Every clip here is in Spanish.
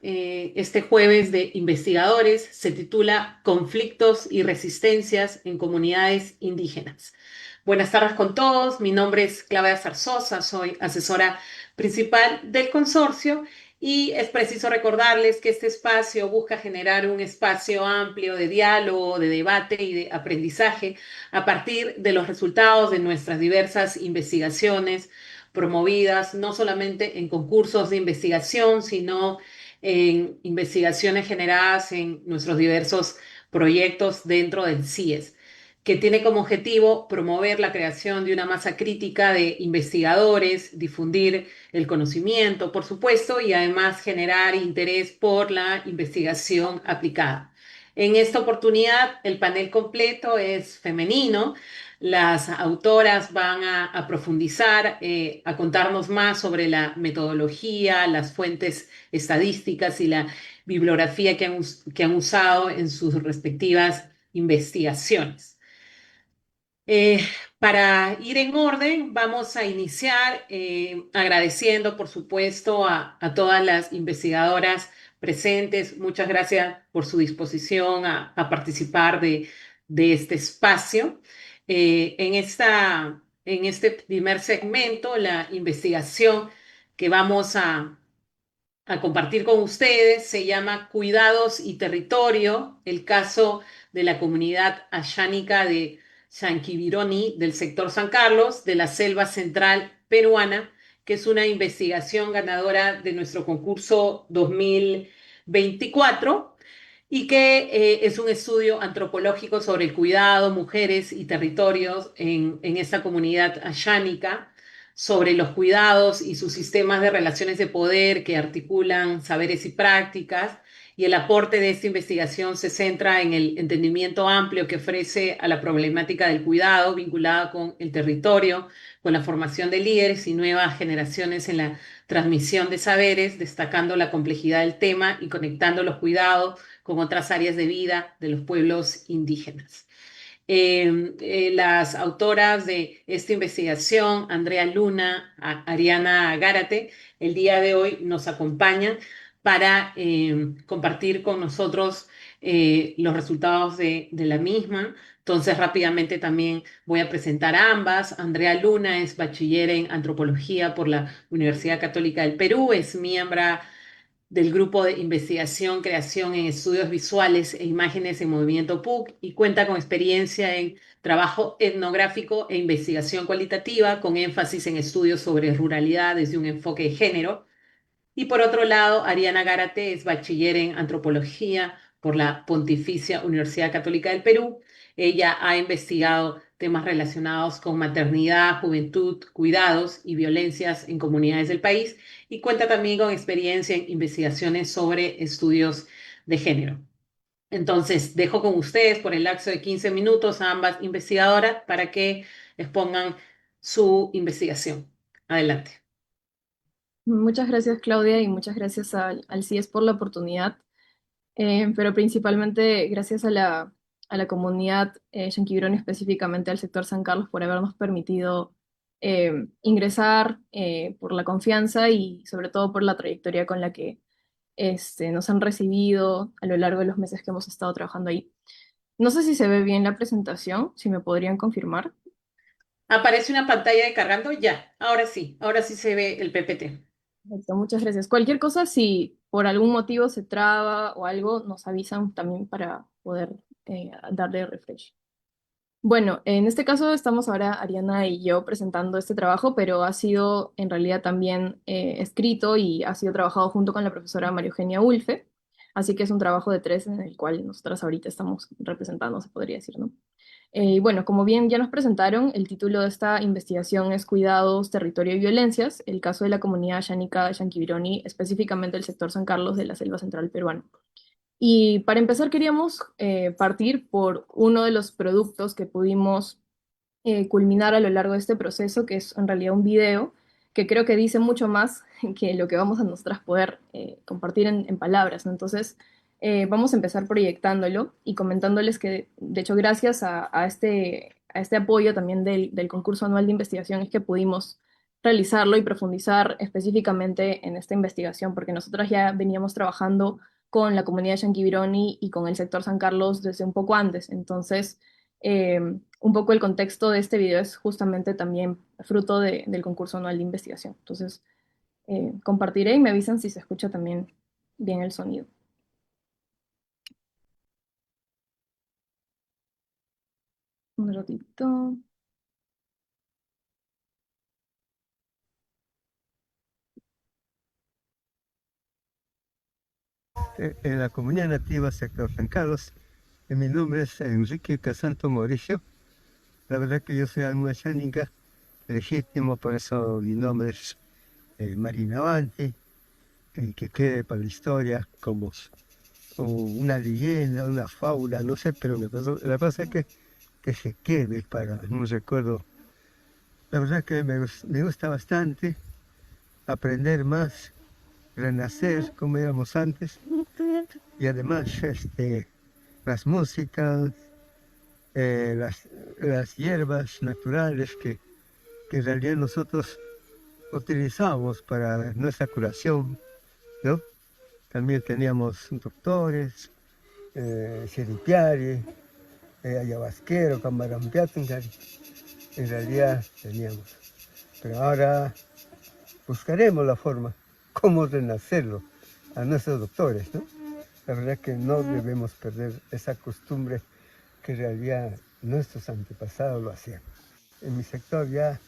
Este jueves de investigadores se titula Conflictos y resistencias en comunidades indígenas. Buenas tardes con todos, mi nombre es Claudia Zarzosa, soy asesora principal del consorcio y es preciso recordarles que este espacio busca generar un espacio amplio de diálogo, de debate y de aprendizaje a partir de los resultados de nuestras diversas investigaciones promovidas no solamente en concursos de investigación, sino en investigaciones generadas en nuestros diversos proyectos dentro del CIES, que tiene como objetivo promover la creación de una masa crítica de investigadores, difundir el conocimiento, por supuesto, y además generar interés por la investigación aplicada. En esta oportunidad, el panel completo es femenino. Las autoras van a profundizar, a contarnos más sobre la metodología, las fuentes estadísticas y la bibliografía que han usado en sus respectivas investigaciones. Eh, para ir en orden, vamos a iniciar agradeciendo, por supuesto, a todas las investigadoras presentes. Muchas gracias por su disposición a participar de este espacio. En este primer segmento, la investigación que vamos a compartir con ustedes se llama Cuidados y Territorio, el caso de la comunidad ayánica de Yanquibironi del sector San Carlos, de la selva central peruana, que es una investigación ganadora de nuestro concurso 2024 y que es un estudio antropológico sobre el cuidado, mujeres y territorios en esta comunidad ayánica, sobre los cuidados y sus sistemas de relaciones de poder que articulan saberes y prácticas. Y el aporte de esta investigación se centra en el entendimiento amplio que ofrece a la problemática del cuidado vinculada con el territorio, con la formación de líderes y nuevas generaciones en la transmisión de saberes, destacando la complejidad del tema y conectando los cuidados con otras áreas de vida de los pueblos indígenas. Las autoras de esta investigación, Andrea Luna, Ariana Gárate, el día de hoy nos acompañan para compartir con nosotros los resultados de la misma. Entonces, rápidamente también voy a presentar a ambas. Andrea Luna es bachiller en antropología por la Universidad Católica del Perú, es miembro del Grupo de Investigación, Creación en Estudios Visuales e Imágenes en Movimiento PUC y cuenta con experiencia en trabajo etnográfico e investigación cualitativa con énfasis en estudios sobre ruralidad desde un enfoque de género. Y por otro lado, Ariana Gárate es bachiller en antropología por la Pontificia Universidad Católica del Perú. Ella ha investigado temas relacionados con maternidad, juventud, cuidados y violencias en comunidades del país y cuenta también con experiencia en investigaciones sobre estudios de género. Entonces, dejo con ustedes por el lapso de 15 minutos a ambas investigadoras para que expongan su investigación. Adelante. Muchas gracias, Claudia, y muchas gracias al CIES por la oportunidad, pero principalmente gracias a la comunidad Yanquibirón, específicamente al sector San Carlos, por habernos permitido ingresar, por la confianza y sobre todo por la trayectoria con la que nos han recibido a lo largo de los meses que hemos estado trabajando ahí. No sé si se ve bien la presentación, si me podrían confirmar. Aparece una pantalla de cargando ya. Ahora sí se ve el PPT. Perfecto, muchas gracias. Cualquier cosa, si por algún motivo se traba o algo, nos avisan también para poder darle refresh. Bueno, en este caso estamos ahora Ariana y yo presentando este trabajo, pero ha sido en realidad también escrito y ha sido trabajado junto con la profesora María Eugenia Ulfe, así que es un trabajo de tres en el cual nosotras ahorita estamos representando, se podría decir, ¿no? Y bueno, como bien ya nos presentaron, el título de esta investigación es Cuidados, Territorio y Violencias, el caso de la comunidad yánica Yanquibironi, específicamente el sector San Carlos de la selva central peruana. Y para empezar queríamos partir por uno de los productos que pudimos culminar a lo largo de este proceso, que es en realidad un video que creo que dice mucho más que lo que vamos a nosotras poder compartir en palabras, ¿no? Entonces, vamos a empezar proyectándolo y comentándoles que, de hecho, gracias a este apoyo también del concurso anual de investigación es que pudimos realizarlo y profundizar específicamente en esta investigación, porque nosotras ya veníamos trabajando con la comunidad Yanquibironi y con el sector San Carlos desde un poco antes. Entonces, un poco el contexto de este video es justamente también fruto del concurso anual de investigación. Entonces, compartiré y me avisan si se escucha también bien el sonido. Un ratito. En la comunidad nativa sector San Carlos. Mi nombre es Enrique Casanto Mauricio. La verdad que yo soy alma chánica, legítimo, por eso mi nombre es Marina Avanti, que quede para la historia como una leyenda, una fábula, no sé, pero la cosa es que se quede para un recuerdo. La verdad que me gusta bastante aprender más, renacer como éramos antes, y además las músicas, eh, las, las hierbas naturales que en realidad nosotros utilizamos para nuestra curación, ¿no? También teníamos doctores, Chiripiari, Ayahuasquero, Camarampiatungari, en realidad teníamos. Pero ahora buscaremos la forma, cómo renacerlo a nuestros doctores, ¿no? La verdad que no debemos perder esa costumbre que en realidad nuestros antepasados lo hacían. En mi sector ya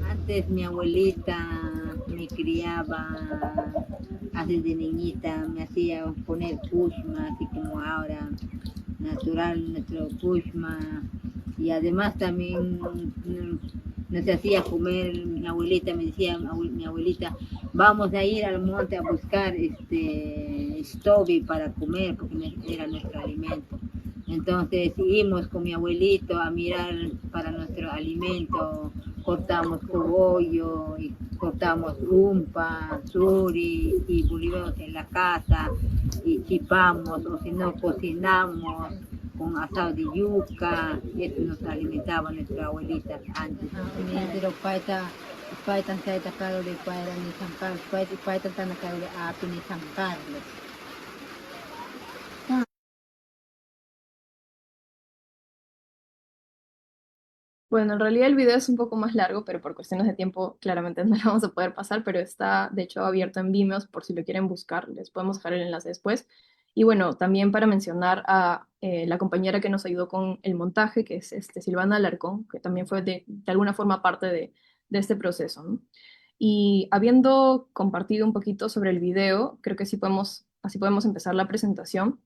antes mi abuelita me criaba, así de niñita, me hacía poner pushma, así como ahora, natural nuestro pushma. Y además también nos hacía comer, mi abuelita me decía, mi abuelita, vamos a ir al monte a buscar stobi para comer, porque era nuestro alimento. Entonces íbamos con mi abuelito a mirar para nuestro alimento, cortamos cogollo, y cortamos umpa, suri, y volvimos en la casa y chipamos, o si no cocinamos con asado de yuca, y eso nos alimentaba nuestra abuelita antes. Pero paita taita caro de paira ni San Carlos, paita tan caro de api ni San Carlos. Bueno, en realidad el video es un poco más largo, pero por cuestiones de tiempo claramente no lo vamos a poder pasar, pero está de hecho abierto en Vimeo por si lo quieren buscar, les podemos dejar el enlace después. Y bueno, también para mencionar a la compañera que nos ayudó con el montaje, que es Silvana Alarcón, que también fue de alguna forma parte de este proceso, ¿no? Y habiendo compartido un poquito sobre el video, creo que sí así podemos empezar la presentación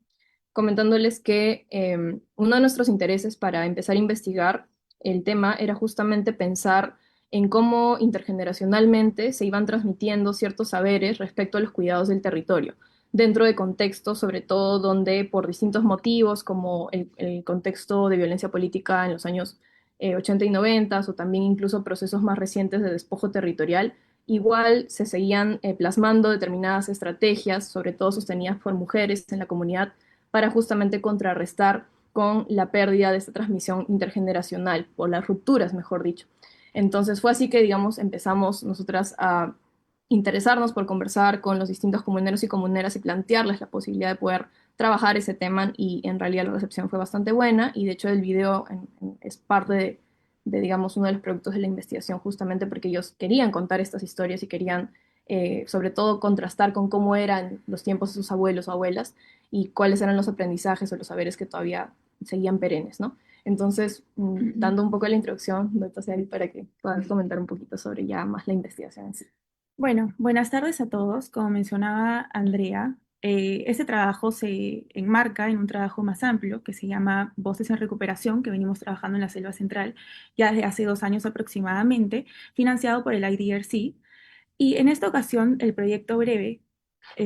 comentándoles que uno de nuestros intereses para empezar a investigar el tema era justamente pensar en cómo intergeneracionalmente se iban transmitiendo ciertos saberes respecto a los cuidados del territorio, dentro de contextos, sobre todo donde por distintos motivos, como el contexto de violencia política en los años 80 y 90, o también incluso procesos más recientes de despojo territorial, igual se seguían plasmando determinadas estrategias, sobre todo sostenidas por mujeres en la comunidad, para justamente contrarrestar con la pérdida de esta transmisión intergeneracional, o las rupturas, mejor dicho. Entonces fue así que, digamos, empezamos nosotras a interesarnos por conversar con los distintos comuneros y comuneras y plantearles la posibilidad de poder trabajar ese tema y en realidad la recepción fue bastante buena y de hecho el video es parte digamos, uno de los productos de la investigación justamente porque ellos querían contar estas historias y querían sobre todo contrastar con cómo eran los tiempos de sus abuelos o abuelas y cuáles eran los aprendizajes o los saberes que todavía seguían perennes, ¿no? Entonces, dando un poco la introducción, voy a pasar para que puedas comentar un poquito sobre ya más la investigación en sí. Bueno, buenas tardes a todos. Como mencionaba Andrea, este trabajo se enmarca en un trabajo más amplio que se llama Voces en Recuperación, que venimos trabajando en la Selva Central ya desde hace 2 años aproximadamente, financiado por el IDRC. Y en esta ocasión, el proyecto breve,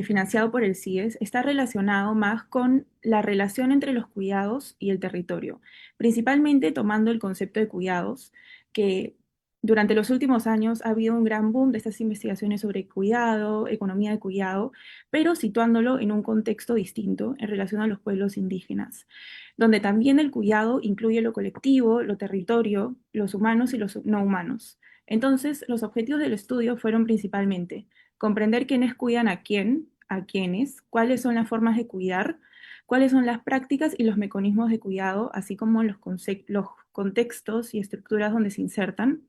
financiado por el CIES, está relacionado más con la relación entre los cuidados y el territorio, principalmente tomando el concepto de cuidados, que Durante los últimos años ha habido un gran boom de estas investigaciones sobre cuidado, economía de cuidado, pero situándolo en un contexto distinto en relación a los pueblos indígenas, donde también el cuidado incluye lo colectivo, lo territorio, los humanos y los no humanos. Entonces, los objetivos del estudio fueron principalmente comprender quiénes cuidan a quién, a quiénes, cuáles son las formas de cuidar, cuáles son las prácticas y los mecanismos de cuidado, así como los contextos y estructuras donde se insertan,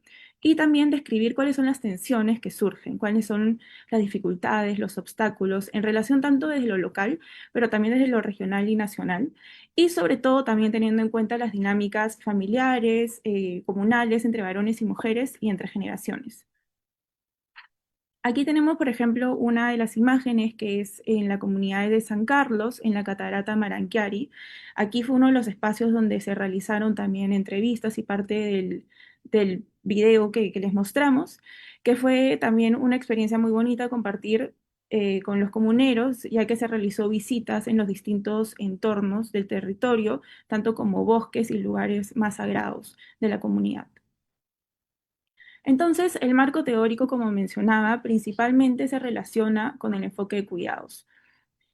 y también describir cuáles son las tensiones que surgen, cuáles son las dificultades, los obstáculos, en relación tanto desde lo local, pero también desde lo regional y nacional, y sobre todo también teniendo en cuenta las dinámicas familiares, comunales, entre varones y mujeres y entre generaciones. Aquí tenemos, por ejemplo, una de las imágenes que es en la comunidad de San Carlos, en la Catarata Maranquiari. Aquí fue uno de los espacios donde se realizaron también entrevistas y parte del video que les mostramos, que fue también una experiencia muy bonita compartir con los comuneros, ya que se realizó visitas en los distintos entornos del territorio, tanto como bosques y lugares más sagrados de la comunidad. Entonces, el marco teórico, como mencionaba, principalmente se relaciona con el enfoque de cuidados.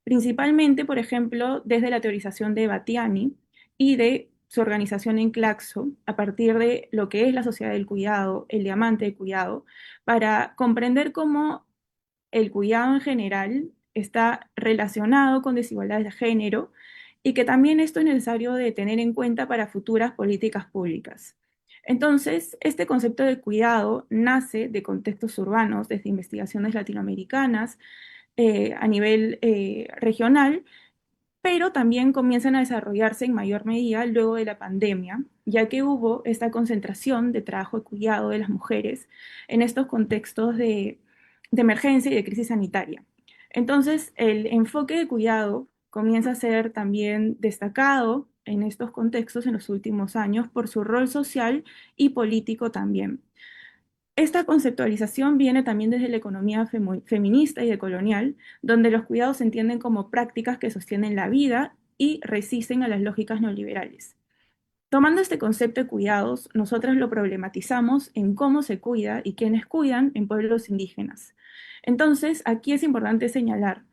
Principalmente, por ejemplo, desde la teorización de Battiani y de su organización en Claxo, a partir de lo que es la sociedad del cuidado, el diamante de cuidado, para comprender cómo el cuidado en general está relacionado con desigualdades de género y que también esto es necesario de tener en cuenta para futuras políticas públicas. Entonces, este concepto de cuidado nace de contextos urbanos, desde investigaciones latinoamericanas a nivel regional, pero también comienzan a desarrollarse en mayor medida luego de la pandemia, ya que hubo esta concentración de trabajo y cuidado de las mujeres en estos contextos de emergencia y de crisis sanitaria. Entonces, el enfoque de cuidado comienza a ser también destacado en estos contextos en los últimos años por su rol social y político también. Esta conceptualización viene también desde la economía feminista y decolonial, donde los cuidados se entienden como prácticas que sostienen la vida y resisten a las lógicas neoliberales. Tomando este concepto de cuidados, nosotras lo problematizamos en cómo se cuida y quiénes cuidan en pueblos indígenas. Entonces, aquí es importante señalar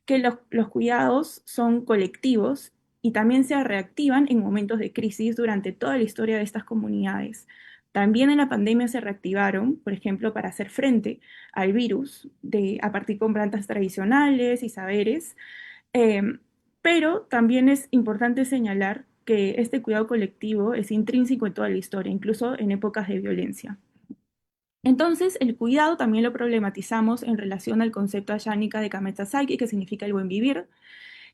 que los cuidados son colectivos y también se reactivan en momentos de crisis durante toda la historia de estas comunidades. También en la pandemia se reactivaron, por ejemplo, para hacer frente al virus a partir con plantas tradicionales y saberes, eh, pero también es importante señalar que este cuidado colectivo es intrínseco en toda la historia, incluso en épocas de violencia. Entonces, el cuidado también lo problematizamos en relación al concepto ayánica de Kametzasaiki, que significa el buen vivir,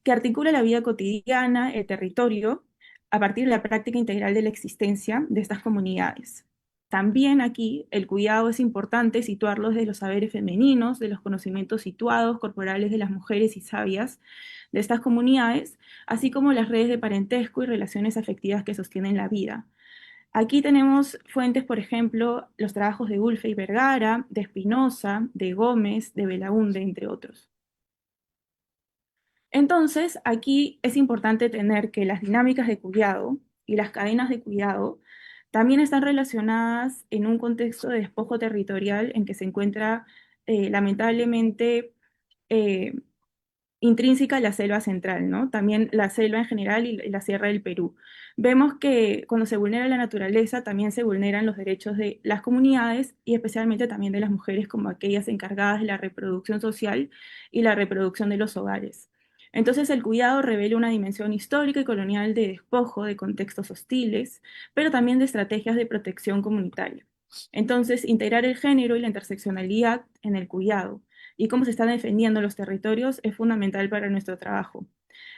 que articula la vida cotidiana, el territorio, a partir de la práctica integral de la existencia de estas comunidades. También aquí el cuidado es importante situarlo desde los saberes femeninos, de los conocimientos situados, corporales de las mujeres y sabias de estas comunidades, así como las redes de parentesco y relaciones afectivas que sostienen la vida. Aquí tenemos fuentes, por ejemplo, los trabajos de Ulfe y Vergara, de Espinosa, de Gómez, de Belaunde, entre otros. Entonces, aquí es importante tener que las dinámicas de cuidado y las cadenas de cuidado también están relacionadas en un contexto de despojo territorial en que se encuentra lamentablemente eh, intrínseca a la selva central, ¿no? También la selva en general y la sierra del Perú. Vemos que cuando se vulnera la naturaleza, también se vulneran los derechos de las comunidades y especialmente también de las mujeres como aquellas encargadas de la reproducción social y la reproducción de los hogares. Entonces el cuidado revela una dimensión histórica y colonial de despojo, de contextos hostiles, pero también de estrategias de protección comunitaria. Entonces, integrar el género y la interseccionalidad en el cuidado y cómo se están defendiendo los territorios es fundamental para nuestro trabajo,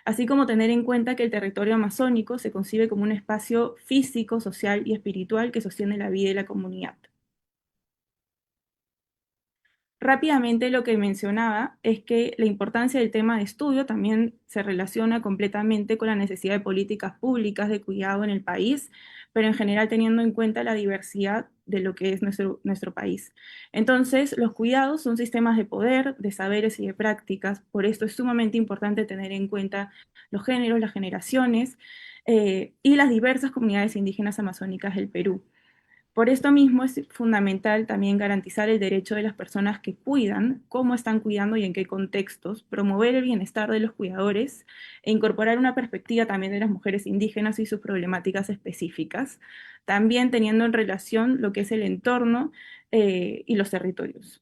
así como tener en cuenta que el territorio amazónico se concibe como un espacio físico, social y espiritual que sostiene la vida de la comunidad. Rápidamente lo que mencionaba es que la importancia del tema de estudio también se relaciona completamente con la necesidad de políticas públicas de cuidado en el país, pero en general teniendo en cuenta la diversidad de lo que es nuestro país. Entonces, los cuidados son sistemas de poder, de saberes y de prácticas, por esto es sumamente importante tener en cuenta los géneros, las generaciones y las diversas comunidades indígenas amazónicas del Perú. Por esto mismo es fundamental también garantizar el derecho de las personas que cuidan, cómo están cuidando y en qué contextos, promover el bienestar de los cuidadores e incorporar una perspectiva también de las mujeres indígenas y sus problemáticas específicas, también teniendo en relación lo que es el entorno y los territorios.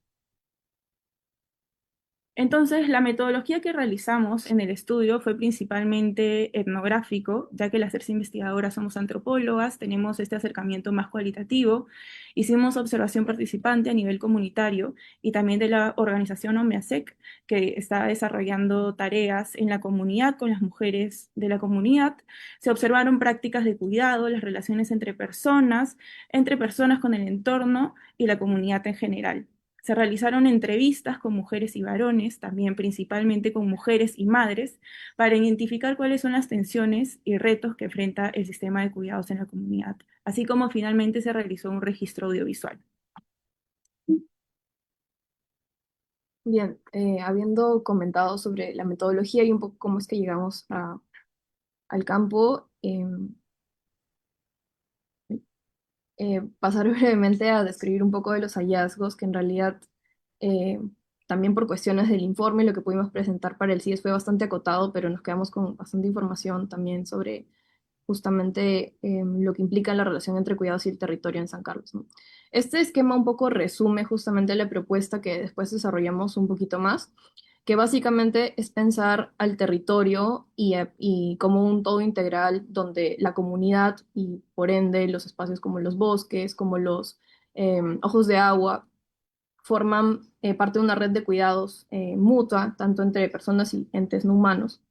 Entonces, la metodología que realizamos en el estudio fue principalmente etnográfico, ya que al hacerse investigadoras somos antropólogas, tenemos este acercamiento más cualitativo. Hicimos observación participante a nivel comunitario y también de la organización OMEASEC, que está desarrollando tareas en la comunidad con las mujeres de la comunidad. Se observaron prácticas de cuidado, las relaciones entre personas con el entorno y la comunidad en general. Se realizaron entrevistas con mujeres y varones, también principalmente con mujeres y madres, para identificar cuáles son las tensiones y retos que enfrenta el sistema de cuidados en la comunidad, así como finalmente se realizó un registro audiovisual. Bien, habiendo comentado sobre la metodología y un poco cómo es que llegamos al campo, pasar brevemente a describir un poco de los hallazgos, que en realidad eh, también por cuestiones del informe lo que pudimos presentar para el CIES fue bastante acotado, pero nos quedamos con bastante información también sobre justamente lo que implica la relación entre cuidados y el territorio en San Carlos, ¿no? Este esquema un poco resume justamente la propuesta que después desarrollamos un poquito más, que básicamente es pensar al territorio y como un todo integral donde la comunidad y por ende los espacios como los bosques, como los ojos de agua, forman parte de una red de cuidados mutua, tanto entre personas y entes no humanos,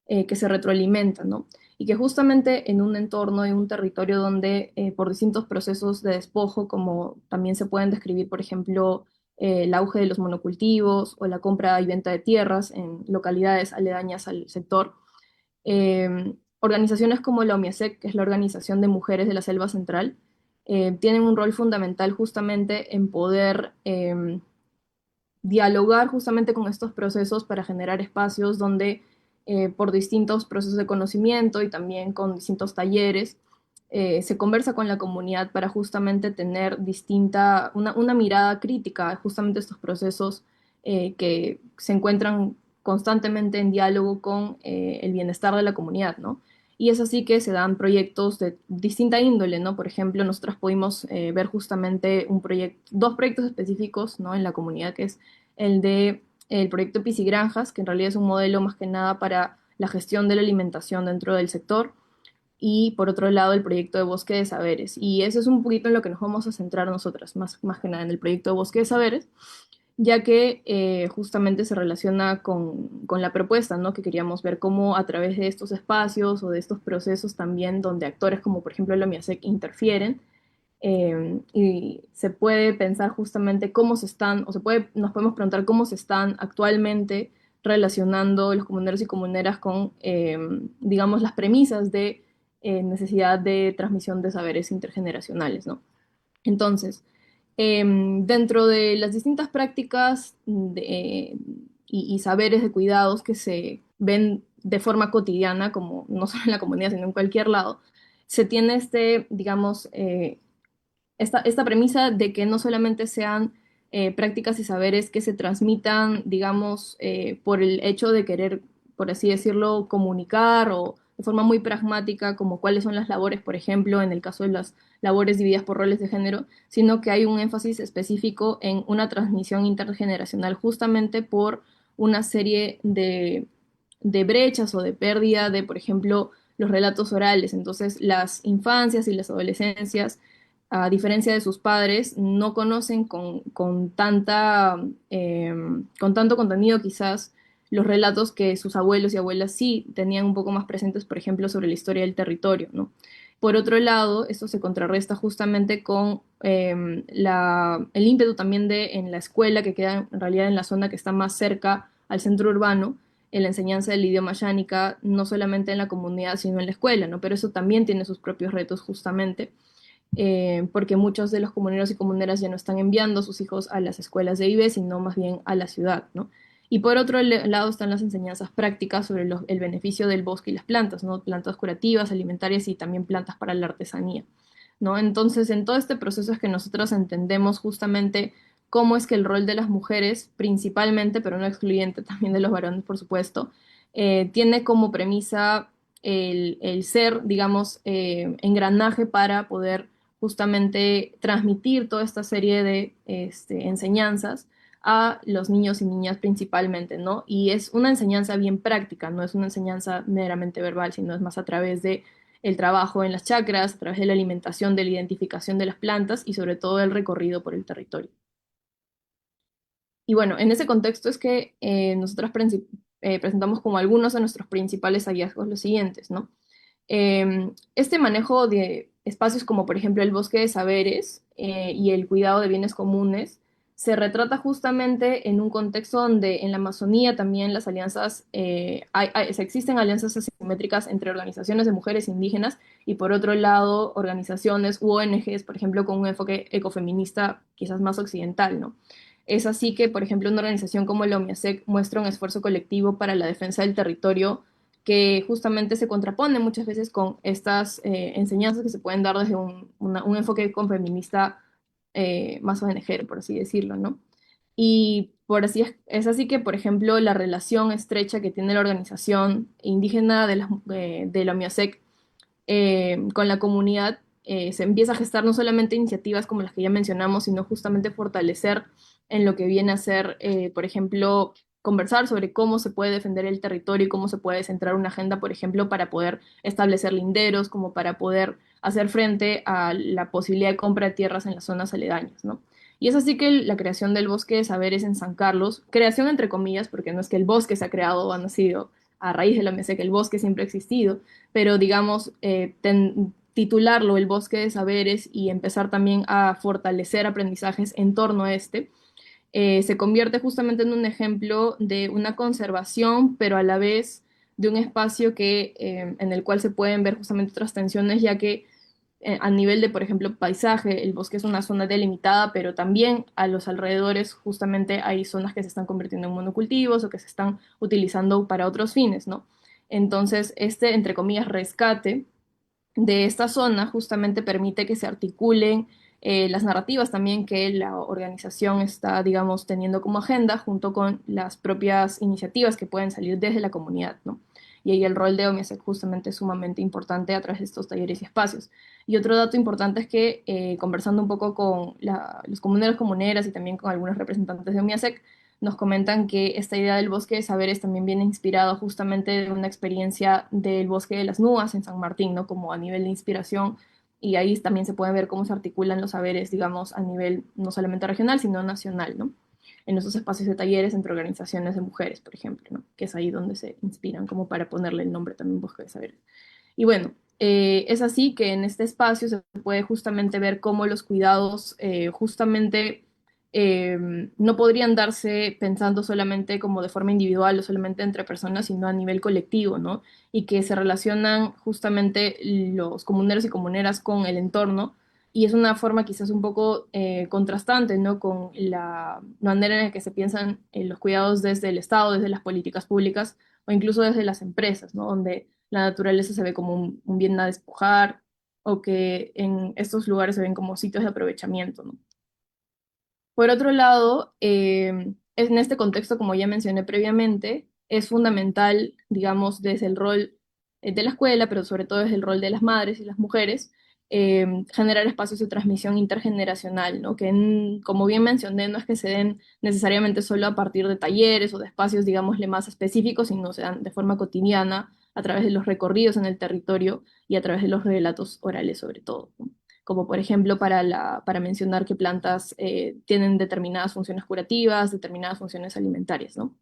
que se retroalimentan, ¿no? Y que justamente en un entorno, en un territorio donde por distintos procesos de despojo, como también se pueden describir, por ejemplo, el auge de los monocultivos o la compra y venta de tierras en localidades aledañas al sector, organizaciones como la OMIASEC, que es la Organización de Mujeres de la Selva Central, tienen un rol fundamental justamente en poder dialogar justamente con estos procesos para generar espacios donde por distintos procesos de conocimiento y también con distintos talleres se conversa con la comunidad para justamente tener una mirada crítica a justamente estos procesos que se encuentran constantemente en diálogo con el bienestar de la comunidad, ¿no? Y es así que se dan proyectos de distinta índole, ¿no? Por ejemplo, nosotros pudimos ver justamente dos proyectos específicos, ¿no? En la comunidad, que es el proyecto Pisigranjas, que en realidad es un modelo más que nada para la gestión de la alimentación dentro del sector, y por otro lado el proyecto de Bosque de Saberes. Y eso es un poquito en lo que nos vamos a centrar nosotras, más que nada en el proyecto de Bosque de Saberes, ya que justamente se relaciona con la propuesta, ¿no? Que queríamos ver cómo a través de estos espacios o de estos procesos también donde actores como por ejemplo la MIASEC interfieren, y se puede pensar justamente cómo se están, nos podemos preguntar cómo se están actualmente relacionando los comuneros y comuneras con, digamos, las premisas de necesidad de transmisión de saberes intergeneracionales, ¿no? Entonces, dentro de las distintas prácticas y saberes de cuidados que se ven de forma cotidiana, como no solo en la comunidad, sino en cualquier lado, se tiene digamos, esta premisa de que no solamente sean prácticas y saberes que se transmitan, digamos, por el hecho de querer, por así decirlo, comunicar o de forma muy pragmática, como cuáles son las labores, por ejemplo, en el caso de las labores divididas por roles de género, sino que hay un énfasis específico en una transmisión intergeneracional justamente por una serie de brechas o de pérdida de, por ejemplo, los relatos orales. Entonces, las infancias y las adolescencias, a diferencia de sus padres, no conocen con tanto contenido quizás los relatos que sus abuelos y abuelas sí tenían un poco más presentes, por ejemplo, sobre la historia del territorio, ¿no? Por otro lado, esto se contrarresta justamente con el ímpetu también en la escuela, que queda en realidad en la zona que está más cerca al centro urbano, en la enseñanza del idioma yánica, no solamente en la comunidad, sino en la escuela, ¿no? Pero eso también tiene sus propios retos justamente porque muchos de los comuneros y comuneras ya no están enviando a sus hijos a las escuelas de IBE, sino más bien a la ciudad, ¿no? Y por otro lado están las enseñanzas prácticas sobre el beneficio del bosque y las plantas, ¿no? Plantas curativas, alimentarias y también plantas para la artesanía. ¿no? Entonces, en todo este proceso es que nosotros entendemos justamente cómo es que el rol de las mujeres, principalmente, pero no excluyente también de los varones, por supuesto, tiene como premisa el ser, digamos, engranaje para poder justamente transmitir toda esta serie de enseñanzas a los niños y niñas principalmente, ¿no? Y es una enseñanza bien práctica, no es una enseñanza meramente verbal, sino es más a través de el trabajo en las chacras, a través de la alimentación, de la identificación de las plantas y sobre todo el recorrido por el territorio. Y bueno, en ese contexto es que nosotros presentamos como algunos de nuestros principales hallazgos los siguientes, ¿no? Este manejo de espacios como por ejemplo el bosque de saberes y el cuidado de bienes comunes se retrata justamente en un contexto donde en la Amazonía también las alianzas, existen alianzas asimétricas entre organizaciones de mujeres indígenas y por otro lado organizaciones u ONGs, por ejemplo, con un enfoque ecofeminista quizás más occidental, ¿no? Es así que, por ejemplo, una organización como la OMIASEC muestra un esfuerzo colectivo para la defensa del territorio que justamente se contrapone muchas veces con estas enseñanzas que se pueden dar desde un enfoque con feminista más ONG, por así decirlo, ¿no? Y por así es así que, por ejemplo, la relación estrecha que tiene la organización indígena de la OMIASEC con la comunidad se empieza a gestar no solamente iniciativas como las que ya mencionamos, sino justamente fortalecer en lo que viene a ser, por ejemplo, conversar sobre cómo se puede defender el territorio y cómo se puede centrar una agenda, por ejemplo, para poder establecer linderos, como para poder hacer frente a la posibilidad de compra de tierras en las zonas aledañas, ¿no? Y es así que la creación del bosque de saberes en San Carlos, creación entre comillas, porque no es que el bosque se ha creado o ha nacido a raíz de la mesa, que el bosque siempre ha existido, pero digamos, titularlo el bosque de saberes y empezar también a fortalecer aprendizajes en torno a este, se convierte justamente en un ejemplo de una conservación, pero a la vez de un espacio en el cual se pueden ver justamente otras tensiones, ya que a nivel de, por ejemplo, paisaje, el bosque es una zona delimitada, pero también a los alrededores justamente hay zonas que se están convirtiendo en monocultivos o que se están utilizando para otros fines, ¿no? Entonces, entre comillas, rescate de esta zona justamente permite que se articulen las narrativas también que la organización está, digamos, teniendo como agenda junto con las propias iniciativas que pueden salir desde la comunidad, ¿no? Y ahí el rol de OMIASEC justamente es sumamente importante a través de estos talleres y espacios. Y otro dato importante es que conversando un poco con los comuneros, comuneras y también con algunos representantes de OMIASEC, nos comentan que esta idea del bosque de saberes también viene inspirado justamente de una experiencia del bosque de las Nubas en San Martín, ¿no? Como a nivel de inspiración, y ahí también se puede ver cómo se articulan los saberes, digamos, a nivel no solamente regional, sino nacional, ¿no? En esos espacios de talleres entre organizaciones de mujeres, por ejemplo, ¿no? Que es ahí donde se inspiran, como para ponerle el nombre también bosque de saberes. Y bueno, es así que en este espacio se puede justamente ver cómo los cuidados justamente eh, no podrían darse pensando solamente como de forma individual o solamente entre personas, sino a nivel colectivo, ¿no? Y que se relacionan justamente los comuneros y comuneras con el entorno. Y es una forma quizás un poco contrastante, ¿no? Con la manera en la que se piensan los cuidados desde el Estado, desde las políticas públicas o incluso desde las empresas, ¿no? Donde la naturaleza se ve como un bien a despojar o que en estos lugares se ven como sitios de aprovechamiento, ¿no? Por otro lado, en este contexto, como ya mencioné previamente, es fundamental, digamos, desde el rol de la escuela, pero sobre todo desde el rol de las madres y las mujeres, generar espacios de transmisión intergeneracional, ¿no? Que, como bien mencioné, no es que se den necesariamente solo a partir de talleres o de espacios, digámosle, más específicos, sino se dan de forma cotidiana a través de los recorridos en el territorio y a través de los relatos orales, sobre todo, ¿no? Como por ejemplo para mencionar que plantas tienen determinadas funciones curativas, determinadas funciones alimentarias, ¿no?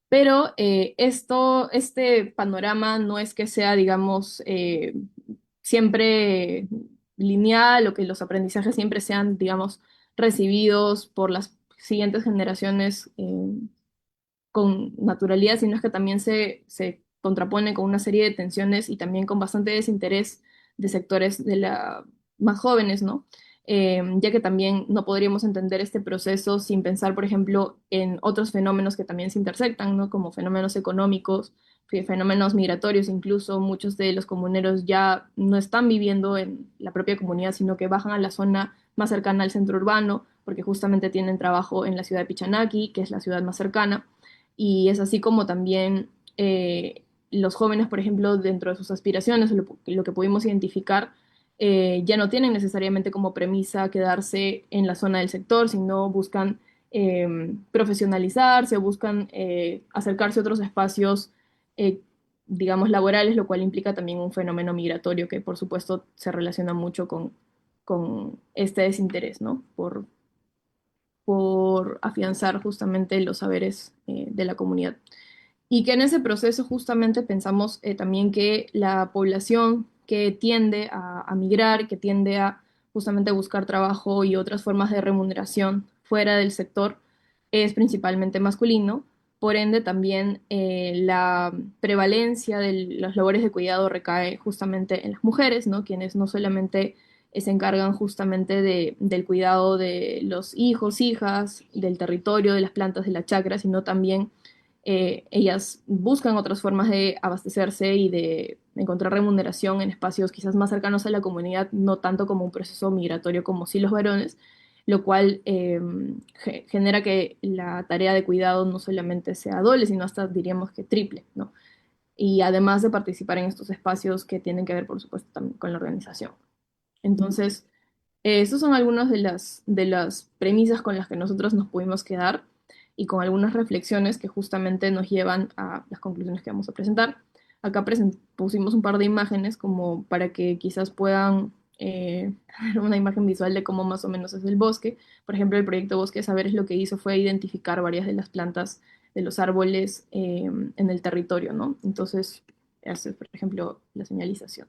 Pero este panorama no es que sea, digamos, siempre lineal o que los aprendizajes siempre sean, digamos, recibidos por las siguientes generaciones con naturalidad, sino es que también se contrapone con una serie de tensiones y también con bastante desinterés de sectores más jóvenes, ¿no? Ya que también no podríamos entender este proceso sin pensar, por ejemplo, en otros fenómenos que también se intersectan, ¿no? Como fenómenos económicos, fenómenos migratorios, incluso muchos de los comuneros ya no están viviendo en la propia comunidad, sino que bajan a la zona más cercana al centro urbano, porque justamente tienen trabajo en la ciudad de Pichanaki, que es la ciudad más cercana, y es así como también los jóvenes, por ejemplo, dentro de sus aspiraciones, lo que pudimos identificar, ya no tienen necesariamente como premisa quedarse en la zona del sector, sino buscan profesionalizarse, buscan acercarse a otros espacios, eh, digamos, laborales, lo cual implica también un fenómeno migratorio que, por supuesto, se relaciona mucho con este desinterés, ¿no? Por afianzar justamente los saberes de la comunidad. Y que en ese proceso justamente pensamos también que la población que tiende a migrar, que tiende a justamente buscar trabajo y otras formas de remuneración fuera del sector, es principalmente masculino. Por ende, también la prevalencia de las labores de cuidado recae justamente en las mujeres, ¿no? Quienes no solamente se encargan justamente del cuidado de los hijos, hijas, del territorio, de las plantas, de la chacra, sino también ellas buscan otras formas de abastecerse y de encontrar remuneración en espacios quizás más cercanos a la comunidad, no tanto como un proceso migratorio como sí los varones, lo cual genera que la tarea de cuidado no solamente sea doble, sino hasta diríamos que triple, ¿no? Y además de participar en estos espacios que tienen que ver, por supuesto, también con la organización. Entonces, esas son algunas de las premisas con las que nosotros nos pudimos quedar y con algunas reflexiones que justamente nos llevan a las conclusiones que vamos a presentar. Acá pusimos un par de imágenes como para que quizás puedan tener una imagen visual de cómo más o menos es el bosque. Por ejemplo, el proyecto Bosque de Saberes lo que hizo fue identificar varias de las plantas de los árboles en el territorio, ¿no? Entonces, hace, por ejemplo, la señalización.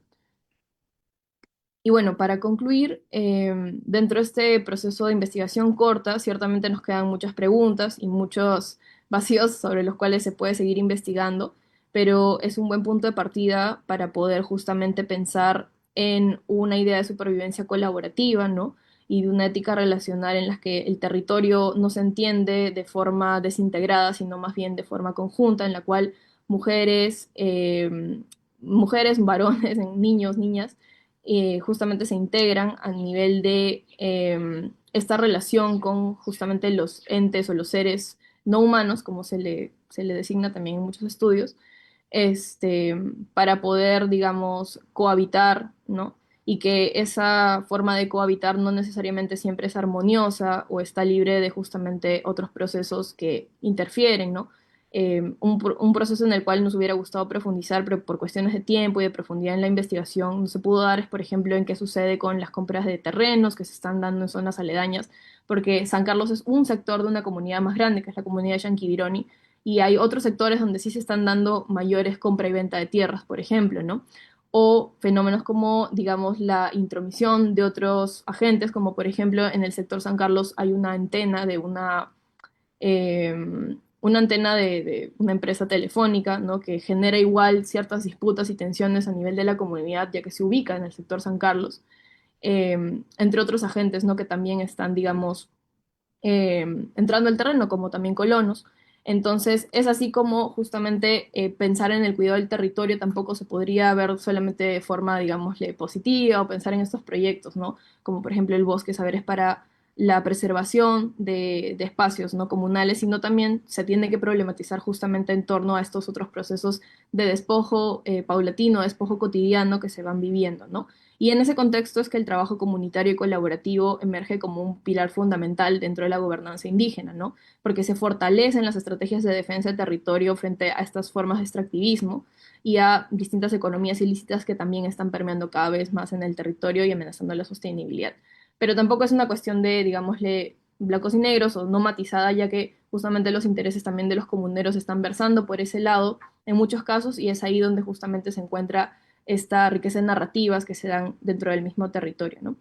Y bueno, para concluir, dentro de este proceso de investigación corta, ciertamente nos quedan muchas preguntas y muchos vacíos sobre los cuales se puede seguir investigando, pero es un buen punto de partida para poder justamente pensar en una idea de supervivencia colaborativa, ¿no? Y de una ética relacional en la que el territorio no se entiende de forma desintegrada, sino más bien de forma conjunta, en la cual mujeres, mujeres, varones, niños, niñas, justamente se integran a nivel de esta relación con justamente los entes o los seres no humanos, como se le designa también en muchos estudios, este, para poder, digamos, cohabitar, ¿no? Y que esa forma de cohabitar no necesariamente siempre es armoniosa o está libre de justamente otros procesos que interfieren, ¿no? Un proceso en el cual nos hubiera gustado profundizar, pero por cuestiones de tiempo y de profundidad en la investigación no se pudo dar, es por ejemplo en qué sucede con las compras de terrenos que se están dando en zonas aledañas, porque San Carlos es un sector de una comunidad más grande, que es la comunidad de Yanquibironi, y hay otros sectores donde sí se están dando mayores compra y venta de tierras, por ejemplo, ¿no? O fenómenos como, digamos, la intromisión de otros agentes, como por ejemplo en el sector San Carlos hay una antena de una antena de una empresa telefónica, ¿no? Que genera igual ciertas disputas y tensiones a nivel de la comunidad, ya que se ubica en el sector San Carlos, entre otros agentes, ¿no? Que también están, digamos, entrando al terreno, como también colonos. Entonces, es así como justamente pensar en el cuidado del territorio tampoco se podría ver solamente de forma, digámosle, positiva o pensar en estos proyectos, ¿no? Como por ejemplo el Bosque Saberes para la preservación de espacios no comunales, sino también se tiene que problematizar justamente en torno a estos otros procesos de despojo paulatino, despojo cotidiano que se van viviendo, ¿no? Y en ese contexto es que el trabajo comunitario y colaborativo emerge como un pilar fundamental dentro de la gobernanza indígena, ¿no? Porque se fortalecen las estrategias de defensa del territorio frente a estas formas de extractivismo y a distintas economías ilícitas que también están permeando cada vez más en el territorio y amenazando la sostenibilidad. Pero tampoco es una cuestión de, digámosle, blancos y negros o no matizada, ya que justamente los intereses también de los comuneros están versando por ese lado en muchos casos y es ahí donde justamente se encuentra esta riqueza en narrativas que se dan dentro del mismo territorio, ¿no?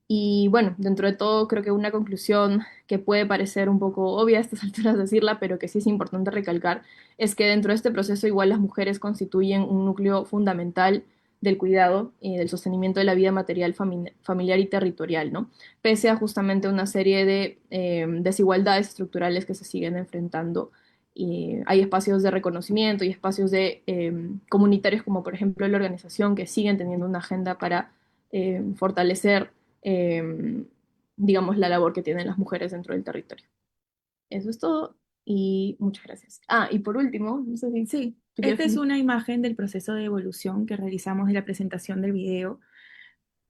Y bueno, dentro de todo, creo que una conclusión que puede parecer un poco obvia a estas alturas decirla, pero que sí es importante recalcar, es que dentro de este proceso igual las mujeres constituyen un núcleo fundamental del cuidado y del sostenimiento de la vida material familiar y territorial, ¿no? Pese a justamente una serie de desigualdades estructurales que se siguen enfrentando y hay espacios de reconocimiento y espacios de comunitarios como por ejemplo la organización que siguen teniendo una agenda para fortalecer, eh, digamos, la labor que tienen las mujeres dentro del territorio. Eso es todo y muchas gracias. Ah, y por último, no sé si Sí, tú quieres... esta es una imagen del proceso de evolución que realizamos de la presentación del video.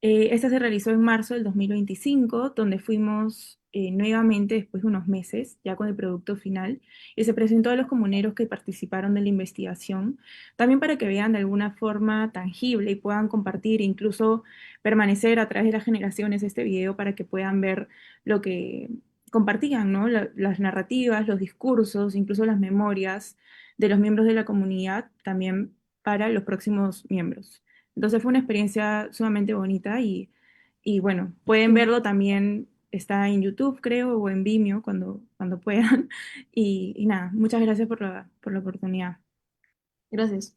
Esta se realizó en marzo del 2025, donde fuimos nuevamente después de unos meses, ya con el producto final, y se presentó a los comuneros que participaron de la investigación, también para que vean de alguna forma tangible y puedan compartir, e incluso permanecer a través de las generaciones este video para que puedan ver lo que compartían, ¿no? Las narrativas, los discursos, incluso las memorias de los miembros de la comunidad, también para los próximos miembros. Entonces fue una experiencia sumamente bonita y bueno, pueden verlo también, está en YouTube creo o en Vimeo cuando puedan. Y nada, muchas gracias por la oportunidad. Gracias.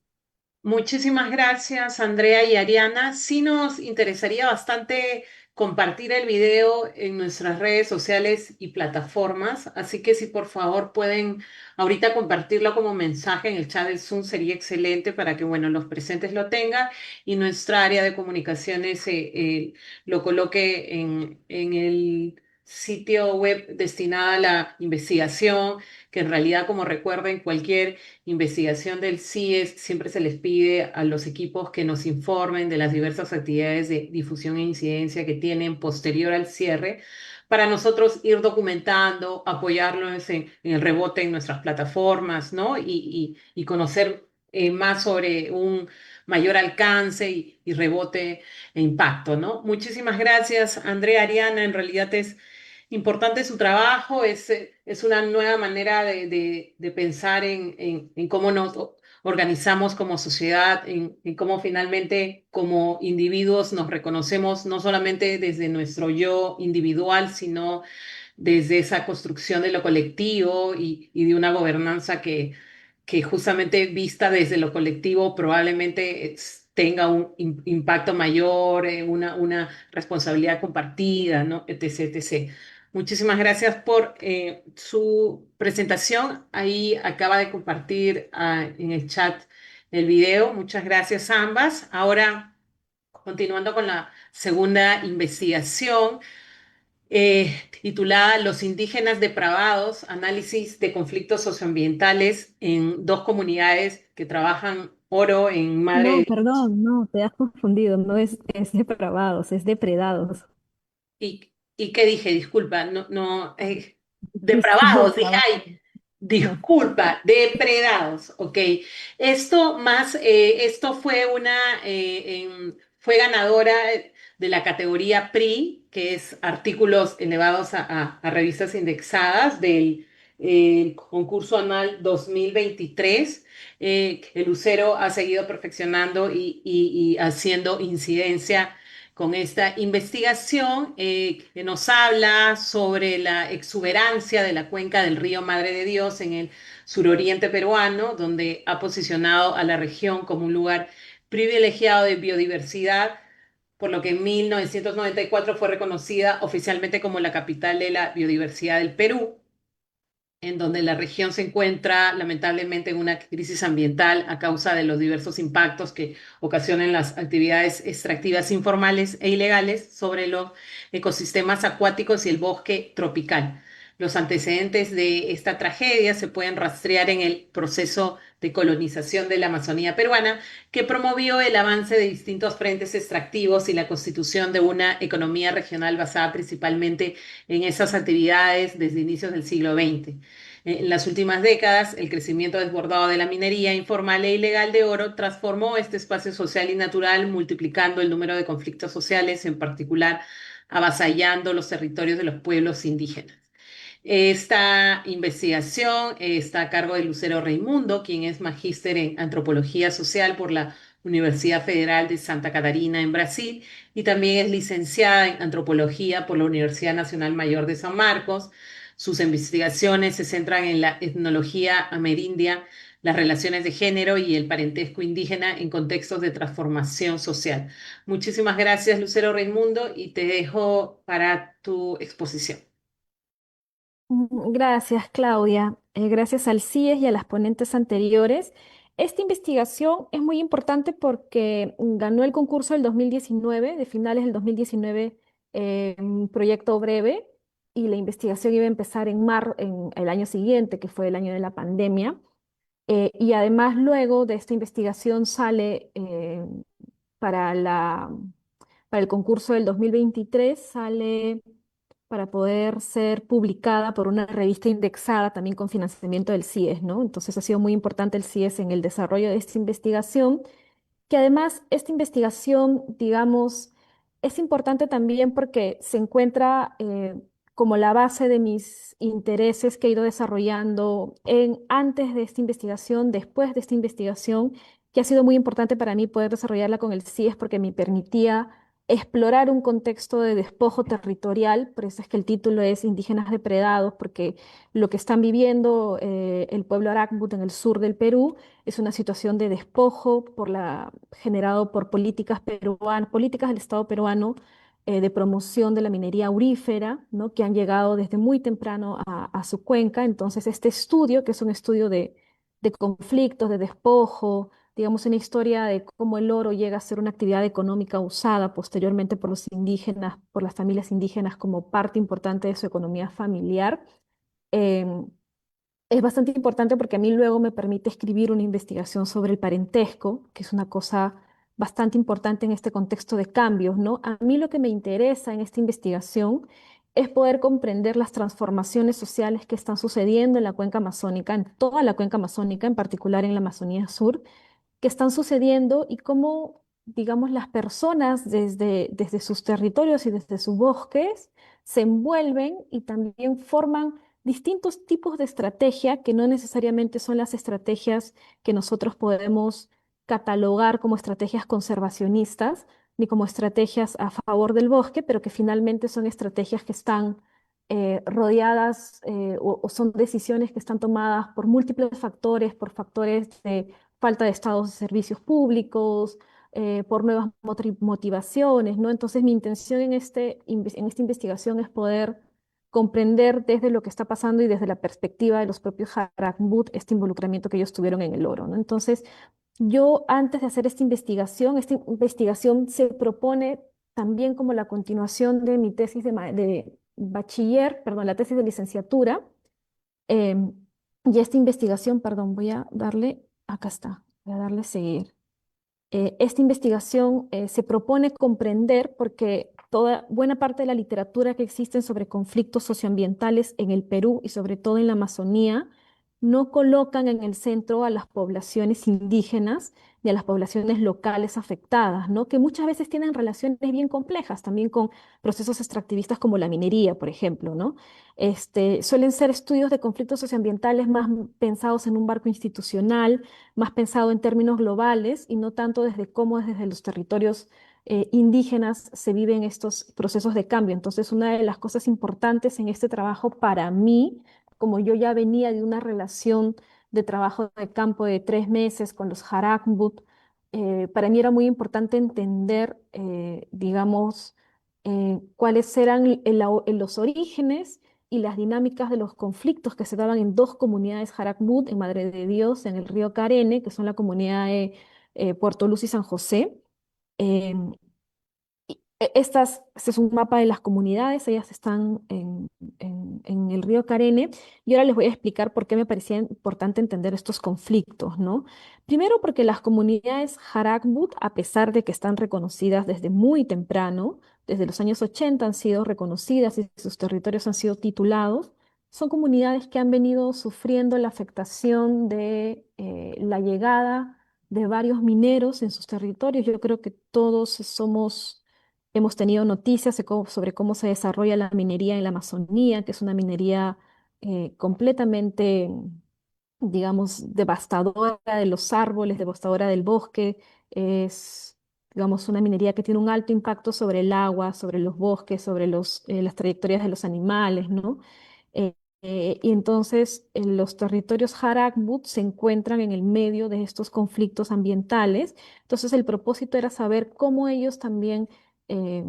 Muchísimas gracias, Andrea y Ariana. Sí nos interesaría bastante compartir el video en nuestras redes sociales y plataformas, así que si por favor pueden ahorita compartirlo como mensaje en el chat del Zoom sería excelente para que, bueno, los presentes lo tengan y nuestra área de comunicaciones lo coloque en el sitio web destinado a la investigación, que en realidad, como recuerden, cualquier investigación del CIES, siempre se les pide a los equipos que nos informen de las diversas actividades de difusión e incidencia que tienen posterior al cierre, para nosotros ir documentando, apoyarlos en el rebote en nuestras plataformas, ¿no? Y conocer más sobre un mayor alcance y rebote e impacto, ¿no? Muchísimas gracias, Andrea, Ariana. En realidad es importante su trabajo, es una nueva manera de pensar en cómo nos organizamos como sociedad, en cómo finalmente como individuos nos reconocemos no solamente desde nuestro yo individual, sino desde esa construcción de lo colectivo y de una gobernanza que justamente vista desde lo colectivo probablemente tenga un impacto mayor, una responsabilidad compartida, ¿no? etc, etc. Muchísimas gracias por su presentación. Ahí acaba de compartir en el chat el video. Muchas gracias a ambas. Ahora, continuando con la segunda investigación titulada Los indígenas depravados, análisis de conflictos socioambientales en dos comunidades que trabajan oro en No, Madre. perdón, no, te has confundido, no es depravados, es depredados. ¿Y qué dije? Disculpa, no, no, Dijiste depravados, dije, depravados. ay, No. disculpa, depredados, ok. Esto fue fue ganadora de la categoría PRI, que es artículos elevados a revistas indexadas del concurso anual 2023. El Lucero ha seguido perfeccionando y haciendo incidencia con esta investigación que nos habla sobre la exuberancia de la cuenca del río Madre de Dios en el suroriente peruano, donde ha posicionado a la región como un lugar privilegiado de biodiversidad, por lo que en 1994 fue reconocida oficialmente como la capital de la biodiversidad del Perú, en donde la región se encuentra lamentablemente en una crisis ambiental a causa de los diversos impactos que ocasionan las actividades extractivas informales e ilegales sobre los ecosistemas acuáticos y el bosque tropical. Los antecedentes de esta tragedia se pueden rastrear en el proceso de colonización de la Amazonía peruana, que promovió el avance de distintos frentes extractivos y la constitución de una economía regional basada principalmente en esas actividades desde inicios del siglo XX. En las últimas décadas, el crecimiento desbordado de la minería informal e ilegal de oro transformó este espacio social y natural, multiplicando el número de conflictos sociales, en particular avasallando los territorios de los pueblos indígenas. Esta investigación está a cargo de Lucero Raimundo, quien es magíster en antropología social por la Universidad Federal de Santa Catarina en Brasil y también es licenciada en antropología por la Universidad Nacional Mayor de San Marcos. Sus investigaciones se centran en la etnología amerindia, las relaciones de género y el parentesco indígena en contextos de transformación social. Muchísimas gracias, Lucero Raimundo, y te dejo para tu exposición. Gracias, Claudia. Gracias al CIES y a las ponentes anteriores. Esta investigación es muy importante porque ganó el concurso del 2019, de finales del 2019, un proyecto breve, y la investigación iba a empezar en el año siguiente, que fue el año de la pandemia. Y además luego de esta investigación sale para para el concurso del 2023, sale para poder ser publicada por una revista indexada también con financiamiento del CIES, ¿no? Entonces ha sido muy importante el CIES en el desarrollo de esta investigación, que además esta investigación, digamos, es importante también porque se encuentra como la base de mis intereses que he ido desarrollando antes de esta investigación, después de esta investigación, que ha sido muy importante para mí poder desarrollarla con el CIES porque me permitía explorar un contexto de despojo territorial, por eso es que el título es Indígenas depredados, porque lo que están viviendo el pueblo Arácbut en el sur del Perú es una situación de despojo generado por políticas peruanas, políticas del Estado peruano de promoción de la minería aurífera, ¿no? Que han llegado desde muy temprano a su cuenca. Entonces, este estudio, que es un estudio de conflictos, de despojo, digamos, una historia de cómo el oro llega a ser una actividad económica usada posteriormente por los indígenas, por las familias indígenas como parte importante de su economía familiar. em, es bastante importante porque a mí luego me permite escribir una investigación sobre el parentesco, que es una cosa bastante importante en este contexto de cambios, ¿no? A mí lo que me interesa en esta investigación es poder comprender las transformaciones sociales que están sucediendo en la cuenca amazónica, en toda la cuenca amazónica, en particular en la Amazonía Sur, que están sucediendo y cómo, digamos, las personas desde sus territorios y desde sus bosques se envuelven y también forman distintos tipos de estrategia que no necesariamente son las estrategias que nosotros podemos catalogar como estrategias conservacionistas ni como estrategias a favor del bosque, pero que finalmente son estrategias que están rodeadas o son decisiones que están tomadas por múltiples factores, por factores de falta de estados de servicios públicos, por nuevas motivaciones, ¿no? Entonces, mi intención en esta investigación es poder comprender desde lo que está pasando y desde la perspectiva de los propios Harakmut este involucramiento que ellos tuvieron en el oro, ¿no? Entonces, yo antes de hacer esta investigación se propone también como la continuación de mi tesis de bachiller, perdón, la tesis de licenciatura. em, y esta investigación, perdón, voy a darle, acá está, voy a darle seguir. Esta investigación se propone comprender porque buena parte de la literatura que existe sobre conflictos socioambientales en el Perú y sobre todo en la Amazonía no colocan en el centro a las poblaciones indígenas y a las poblaciones locales afectadas, ¿no? Que muchas veces tienen relaciones bien complejas también con procesos extractivistas como la minería, por ejemplo, ¿no? Suelen ser estudios de conflictos socioambientales más pensados en un marco institucional, más pensado en términos globales y no tanto desde cómo desde los territorios indígenas se viven estos procesos de cambio. Entonces, una de las cosas importantes en este trabajo para mí, como yo ya venía de una relación de trabajo de campo de 3 meses con los Harakmut, para mí era muy importante entender, digamos, cuáles eran los orígenes y las dinámicas de los conflictos que se daban en dos comunidades Harakmut, en Madre de Dios, en el río Carene, que son la comunidad de Puerto Luz y San José. Em, este es un mapa de las comunidades, ellas están en el río Carene, y ahora les voy a explicar por qué me parecía importante entender estos conflictos, ¿no? Primero porque las comunidades Harakbut, a pesar de que están reconocidas desde muy temprano, desde los años 80 han sido reconocidas y sus territorios han sido titulados, son comunidades que han venido sufriendo la afectación de la llegada de varios mineros en sus territorios. Yo creo que todos hemos tenido noticias sobre cómo se desarrolla la minería en la Amazonía, que es una minería completamente, digamos, devastadora de los árboles, devastadora del bosque. Es, digamos, una minería que tiene un alto impacto sobre el agua, sobre los bosques, sobre las trayectorias de los animales, ¿no? Eh, y entonces los territorios Harakbut se encuentran en el medio de estos conflictos ambientales. Entonces el propósito era saber cómo ellos también, eh,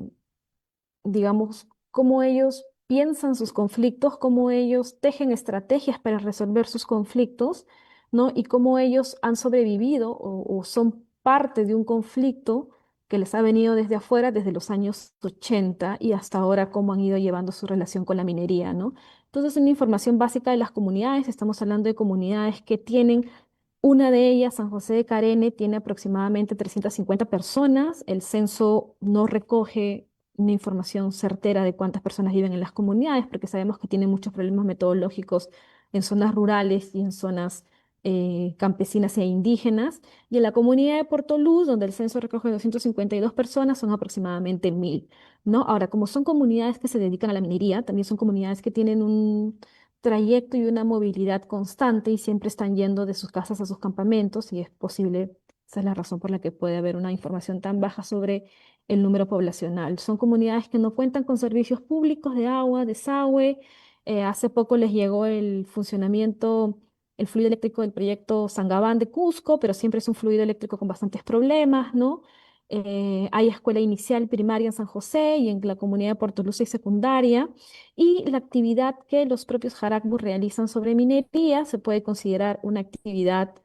digamos, cómo ellos piensan sus conflictos, cómo ellos tejen estrategias para resolver sus conflictos, ¿no? Y cómo ellos han sobrevivido o son parte de un conflicto que les ha venido desde afuera desde los años 80 y hasta ahora cómo han ido llevando su relación con la minería, ¿no? Entonces, una información básica de las comunidades, estamos hablando de comunidades que tienen una de ellas, San José de Carene, tiene aproximadamente 350 personas. El censo no recoge una información certera de cuántas personas viven en las comunidades, porque sabemos que tienen muchos problemas metodológicos en zonas rurales y en zonas campesinas e indígenas. Y en la comunidad de Puerto Luz, donde el censo recoge 252 personas, son aproximadamente 1000, ¿no? Ahora, como son comunidades que se dedican a la minería, también son comunidades que tienen un trayecto y una movilidad constante y siempre están yendo de sus casas a sus campamentos y es posible, esa es la razón por la que puede haber una información tan baja sobre el número poblacional. Son comunidades que no cuentan con servicios públicos de agua, desagüe. Hace poco les llegó el funcionamiento, el fluido eléctrico del proyecto Sangabán de Cusco, pero siempre es un fluido eléctrico con bastantes problemas, ¿no? Hay escuela inicial primaria en San José y en la comunidad de Puerto Luz y secundaria. Y la actividad que los propios Harakbus realizan sobre minería se puede considerar una actividad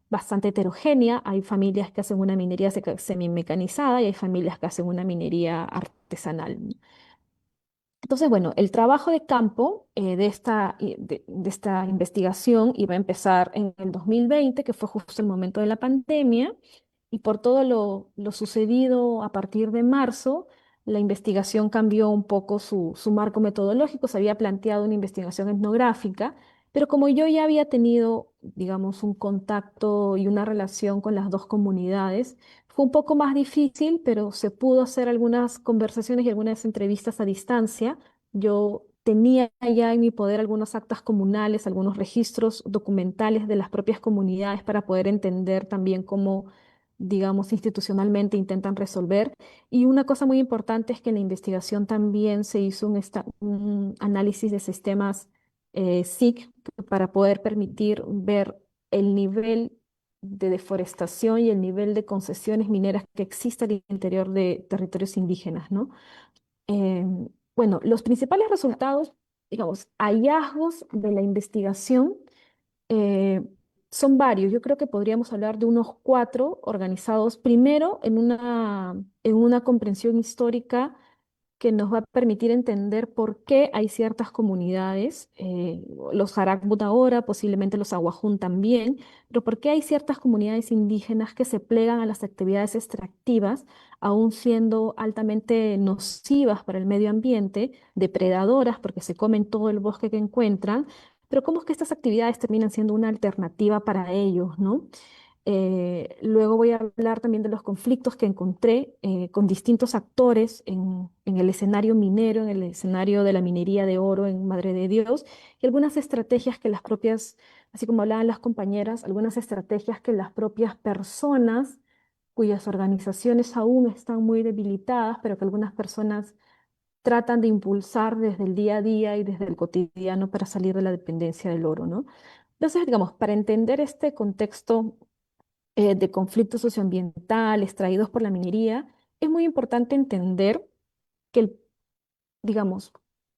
bastante heterogénea. Hay familias que hacen una minería semi-mecanizada y hay familias que hacen una minería artesanal. Entonces, bueno, el trabajo de campo de esta investigación iba a empezar en el 2020, que fue justo el momento de la pandemia, y por todo lo sucedido a partir de marzo, la investigación cambió un poco su marco metodológico. Se había planteado una investigación etnográfica, pero como yo ya había tenido, digamos, un contacto y una relación con las dos comunidades, fue un poco más difícil, pero se pudo hacer algunas conversaciones y algunas entrevistas a distancia. Yo tenía ya en mi poder algunas actas comunales, algunos registros documentales de las propias comunidades para poder entender también cómo, digamos, institucionalmente intentan resolver. Y una cosa muy importante es que en la investigación también se hizo un análisis de sistemas SIC para poder permitir ver el nivel de deforestación y el nivel de concesiones mineras que existe al interior de territorios indígenas, ¿no? Bueno, los principales resultados, digamos, hallazgos de la investigación eh, son varios. Yo creo que podríamos hablar de unos cuatro organizados primero en una comprensión histórica que nos va a permitir entender por qué hay ciertas comunidades, los Harakbut ahora, posiblemente los Awajún también, pero por qué hay ciertas comunidades indígenas que se plegan a las actividades extractivas, aún siendo altamente nocivas para el medio ambiente, depredadoras porque se comen todo el bosque que encuentran, pero cómo es que estas actividades terminan siendo una alternativa para ellos, ¿no? Luego voy a hablar también de los conflictos que encontré con distintos actores en el escenario minero, en el escenario de la minería de oro en Madre de Dios, y algunas estrategias que las propias, así como hablaban las compañeras, algunas estrategias que las propias personas cuyas organizaciones aún están muy debilitadas, pero que algunas personas tratan de impulsar desde el día a día y desde el cotidiano para salir de la dependencia del oro, ¿no? Entonces, digamos, para entender este contexto de conflictos socioambientales traídos por la minería, es muy importante entender que, digamos,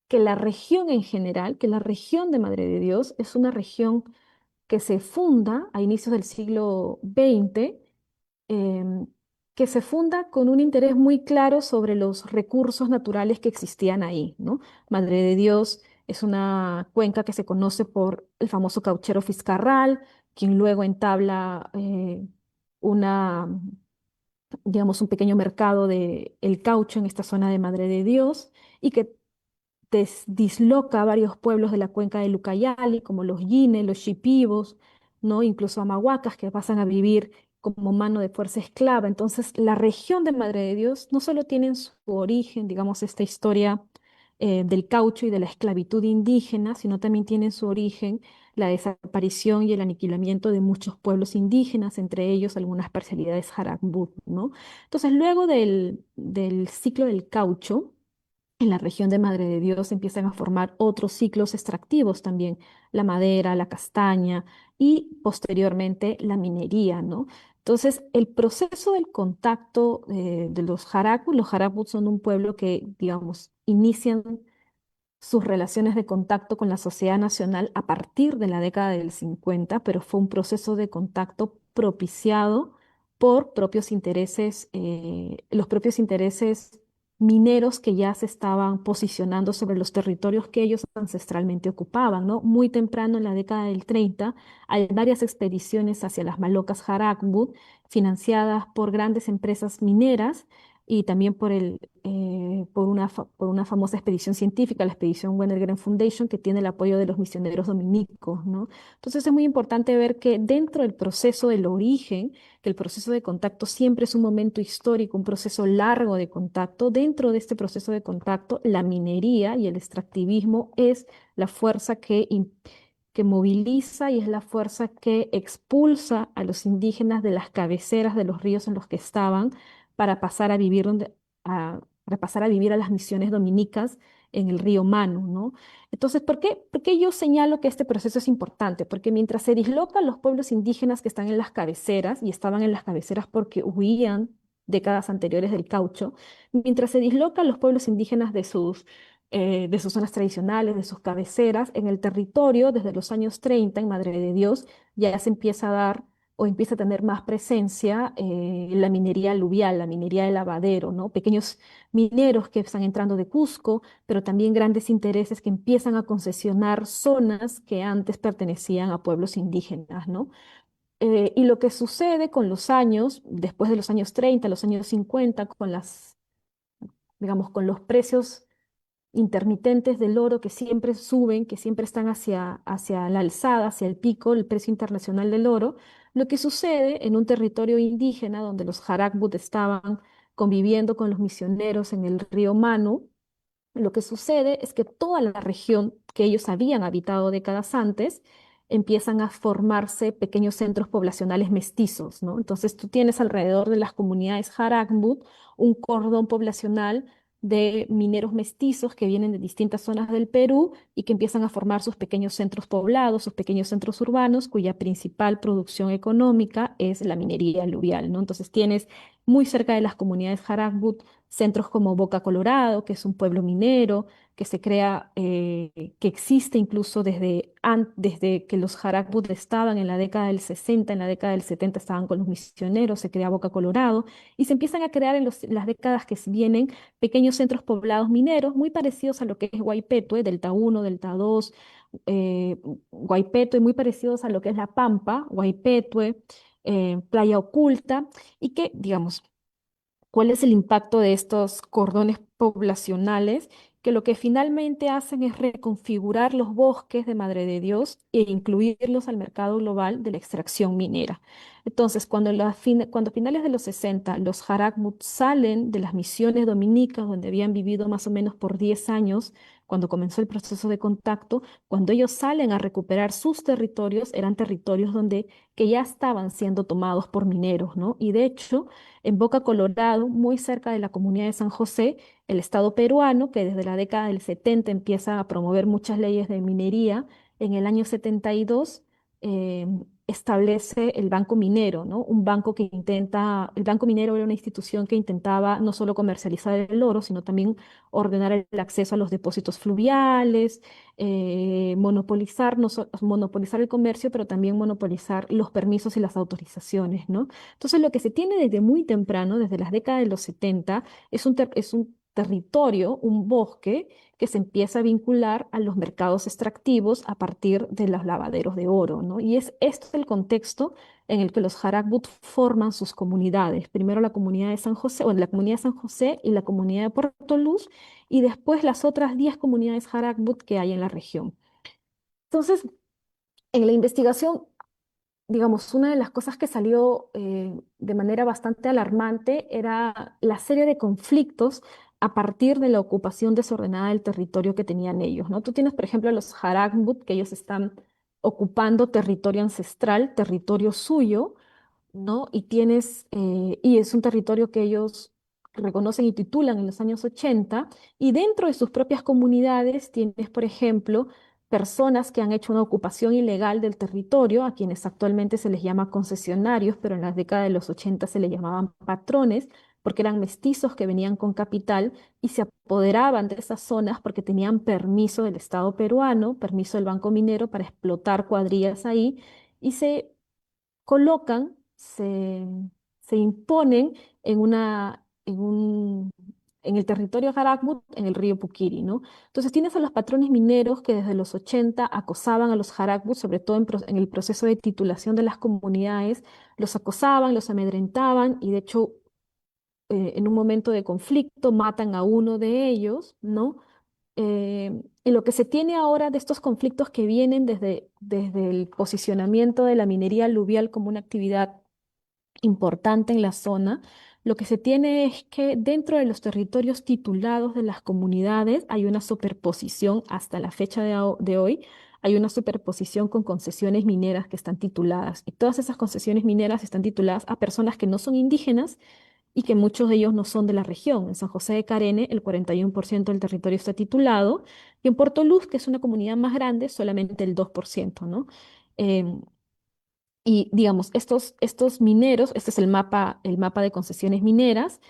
que la región en general, que la región de Madre de Dios es una región que se funda a inicios del siglo XX, em, que se funda con un interés muy claro sobre los recursos naturales que existían ahí, ¿no? Madre de Dios es una cuenca que se conoce por el famoso cauchero Fiscarral, quien luego entabla una, digamos, un pequeño mercado de el caucho en esta zona de Madre de Dios y que disloca varios pueblos de la cuenca de Lucayali, como los Yine, los Shipibos, ¿no? Incluso Amahuacas, que pasan a vivir como mano de fuerza esclava. Entonces, la región de Madre de Dios no solo tiene en su origen, digamos, esta historia del caucho y de la esclavitud indígena, sino también tiene en su origen la desaparición y el aniquilamiento de muchos pueblos indígenas, entre ellos algunas parcialidades Harakbut, ¿no? Entonces, luego del ciclo del caucho, en la región de Madre de Dios empiezan a formar otros ciclos extractivos también, la madera, la castaña y posteriormente la minería, ¿no? Entonces, el proceso del contacto de los Harakut son un pueblo que, digamos, inician sus relaciones de contacto con la sociedad nacional a partir de la década del 50, pero fue un proceso de contacto propiciado por propios intereses, los propios intereses mineros que ya se estaban posicionando sobre los territorios que ellos ancestralmente ocupaban, ¿no? Muy temprano en la década del 30 hay varias expediciones hacia las Malocas Harakmut financiadas por grandes empresas mineras y también por una famosa expedición científica, la expedición Wenner-Gren Foundation, que tiene el apoyo de los misioneros dominicos, ¿no? Entonces es muy importante ver que dentro del proceso del origen, que el proceso de contacto siempre es un momento histórico, un proceso largo de contacto, dentro de este proceso de contacto, la minería y el extractivismo es la fuerza que moviliza y es la fuerza que expulsa a los indígenas de las cabeceras de los ríos en los que estaban para pasar a vivir para pasar a vivir a las misiones dominicas en el río Manu, ¿no? Entonces, por qué yo señalo que este proceso es importante? Porque mientras se dislocan los pueblos indígenas que están en las cabeceras, y estaban en las cabeceras porque huían décadas anteriores del caucho, mientras se dislocan los pueblos indígenas de sus zonas tradicionales, de sus cabeceras, en el territorio, desde los años 30 en Madre de Dios, ya se empieza a dar o empieza a tener más presencia la minería aluvial, la minería de lavadero, ¿no? Pequeños mineros que están entrando de Cusco, pero también grandes intereses que empiezan a concesionar zonas que antes pertenecían a pueblos indígenas, ¿no? Y lo que sucede con los años, después de los años 30, los años 50, digamos, con los precios intermitentes del oro que siempre suben, que siempre están hacia la alzada, hacia el pico, el precio internacional del oro, lo que sucede en un territorio indígena donde los Harakbut estaban conviviendo con los misioneros en el río Manu, lo que sucede es que toda la región que ellos habían habitado décadas antes empiezan a formarse pequeños centros poblacionales mestizos, ¿no? Entonces tú tienes alrededor de las comunidades Harakmut un cordón poblacional de mineros mestizos que vienen de distintas zonas del Perú y que empiezan a formar sus pequeños centros poblados, sus pequeños centros urbanos, cuya principal producción económica es la minería aluvial, ¿no? Entonces tienes muy cerca de las comunidades Harakmut centros como Boca Colorado, que es un pueblo minero, que se crea, que existe incluso desde que los Harakbut estaban en la década del 60, en la década del 70 estaban con los misioneros, se crea Boca Colorado, y se empiezan a crear en las décadas que vienen pequeños centros poblados mineros, muy parecidos a lo que es Guaypetue, Delta 1, Delta 2, eh, Guaypetue, muy parecidos a lo que es La Pampa, Guaypetue, Playa Oculta, y que, digamos, cuál es el impacto de estos cordones poblacionales que lo que finalmente hacen es reconfigurar los bosques de Madre de Dios e incluirlos al mercado global de la extracción minera. Entonces, cuando a finales de los 60 los Harakmut salen de las misiones dominicas, donde habían vivido más o menos por 10 años, cuando comenzó el proceso de contacto, cuando ellos salen a recuperar sus territorios, eran territorios que ya estaban siendo tomados por mineros, ¿no? Y de hecho, en Boca Colorado, muy cerca de la comunidad de San José, el Estado peruano, que desde la década del 70 empieza a promover muchas leyes de minería, en el año 72 eh, establece el Banco Minero, ¿no? El Banco Minero era una institución que intentaba no solo comercializar el oro, sino también ordenar el acceso a los depósitos fluviales, monopolizar el comercio, pero también monopolizar los permisos y las autorizaciones, ¿no? Entonces, lo que se tiene desde muy temprano, desde las décadas de los 70, es un territorio, un bosque que se empieza a vincular a los mercados extractivos a partir de los lavaderos de oro, ¿no? Y es este el contexto en el que los Harakbut forman sus comunidades. Primero la comunidad de San José, o la comunidad de San José y la comunidad de Puerto Luz, y después las otras 10 comunidades Harakbut que hay en la región. Entonces, en la investigación, digamos, una de las cosas que salió de manera bastante alarmante era la serie de conflictos a partir de la ocupación desordenada del territorio que tenían ellos, ¿no? Tú tienes, por ejemplo, a los Haragbut, que ellos están ocupando territorio ancestral, territorio suyo, ¿no? Y es un territorio que ellos reconocen y titulan en los años 80, y dentro de sus propias comunidades tienes, por ejemplo, personas que han hecho una ocupación ilegal del territorio, a quienes actualmente se les llama concesionarios, pero en las décadas de los 80 se les llamaban patrones, porque eran mestizos que venían con capital y se apoderaban de esas zonas porque tenían permiso del Estado peruano, permiso del Banco Minero para explotar cuadrillas ahí y se colocan, se imponen en en el territorio Jarakmut, en el río Puquiri, ¿no? Entonces tienes a los patrones mineros que desde los 80 acosaban a los Jarakmut, sobre todo en el proceso de titulación de las comunidades, los acosaban, los amedrentaban y de hecho en un momento de conflicto matan a uno de ellos, ¿no? Y lo que se tiene ahora de estos conflictos que vienen desde el posicionamiento de la minería aluvial como una actividad importante en la zona, lo que se tiene es que dentro de los territorios titulados de las comunidades hay una superposición hasta la fecha de hoy. Hay una superposición con concesiones mineras que están tituladas y todas esas concesiones mineras están tituladas a personas que no son indígenas y que muchos de ellos no son de la región. En San José de Carene, el 41% del territorio está titulado, y en Puerto Luz, que es una comunidad más grande, solamente el 2%, ¿no? Em, y digamos, estos mineros, este es el mapa de concesiones mineras.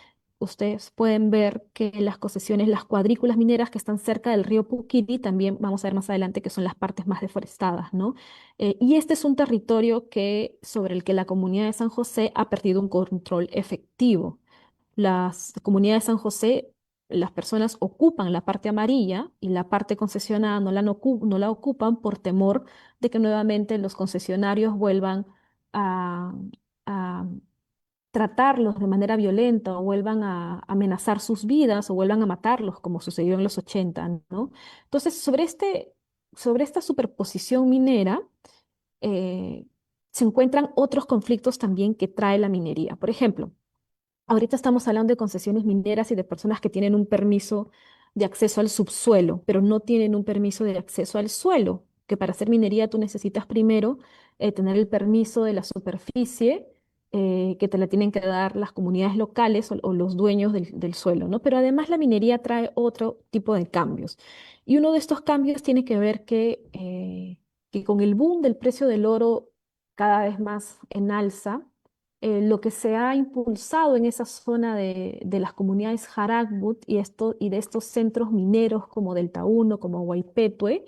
Ustedes pueden ver que las concesiones, las cuadrículas mineras que están cerca del río Puquiri, también vamos a ver más adelante que son las partes más deforestadas, ¿no? Y este es un territorio sobre el que la comunidad de San José ha perdido un control efectivo. Las comunidades de San José, las personas ocupan la parte amarilla y la parte concesionada no la ocupan por temor de que nuevamente los concesionarios vuelvan a, a tratarlos de manera violenta o vuelvan a amenazar sus vidas o vuelvan a matarlos, como sucedió en los 80, ¿no? Entonces, sobre esta superposición minera, eh, se encuentran otros conflictos también que trae la minería. Por ejemplo, ahorita estamos hablando de concesiones mineras y de personas que tienen un permiso de acceso al subsuelo, pero no tienen un permiso de acceso al suelo, que para hacer minería tú necesitas primero tener el permiso de la superficie, que te la tienen que dar las comunidades locales o los dueños del suelo, ¿no? Pero además la minería trae otro tipo de cambios. Y uno de estos cambios tiene que ver que con el boom del precio del oro cada vez más en alza, lo que se ha impulsado en esa zona de las comunidades Jarakmut y de estos centros mineros como Delta 1, como Huaypetue,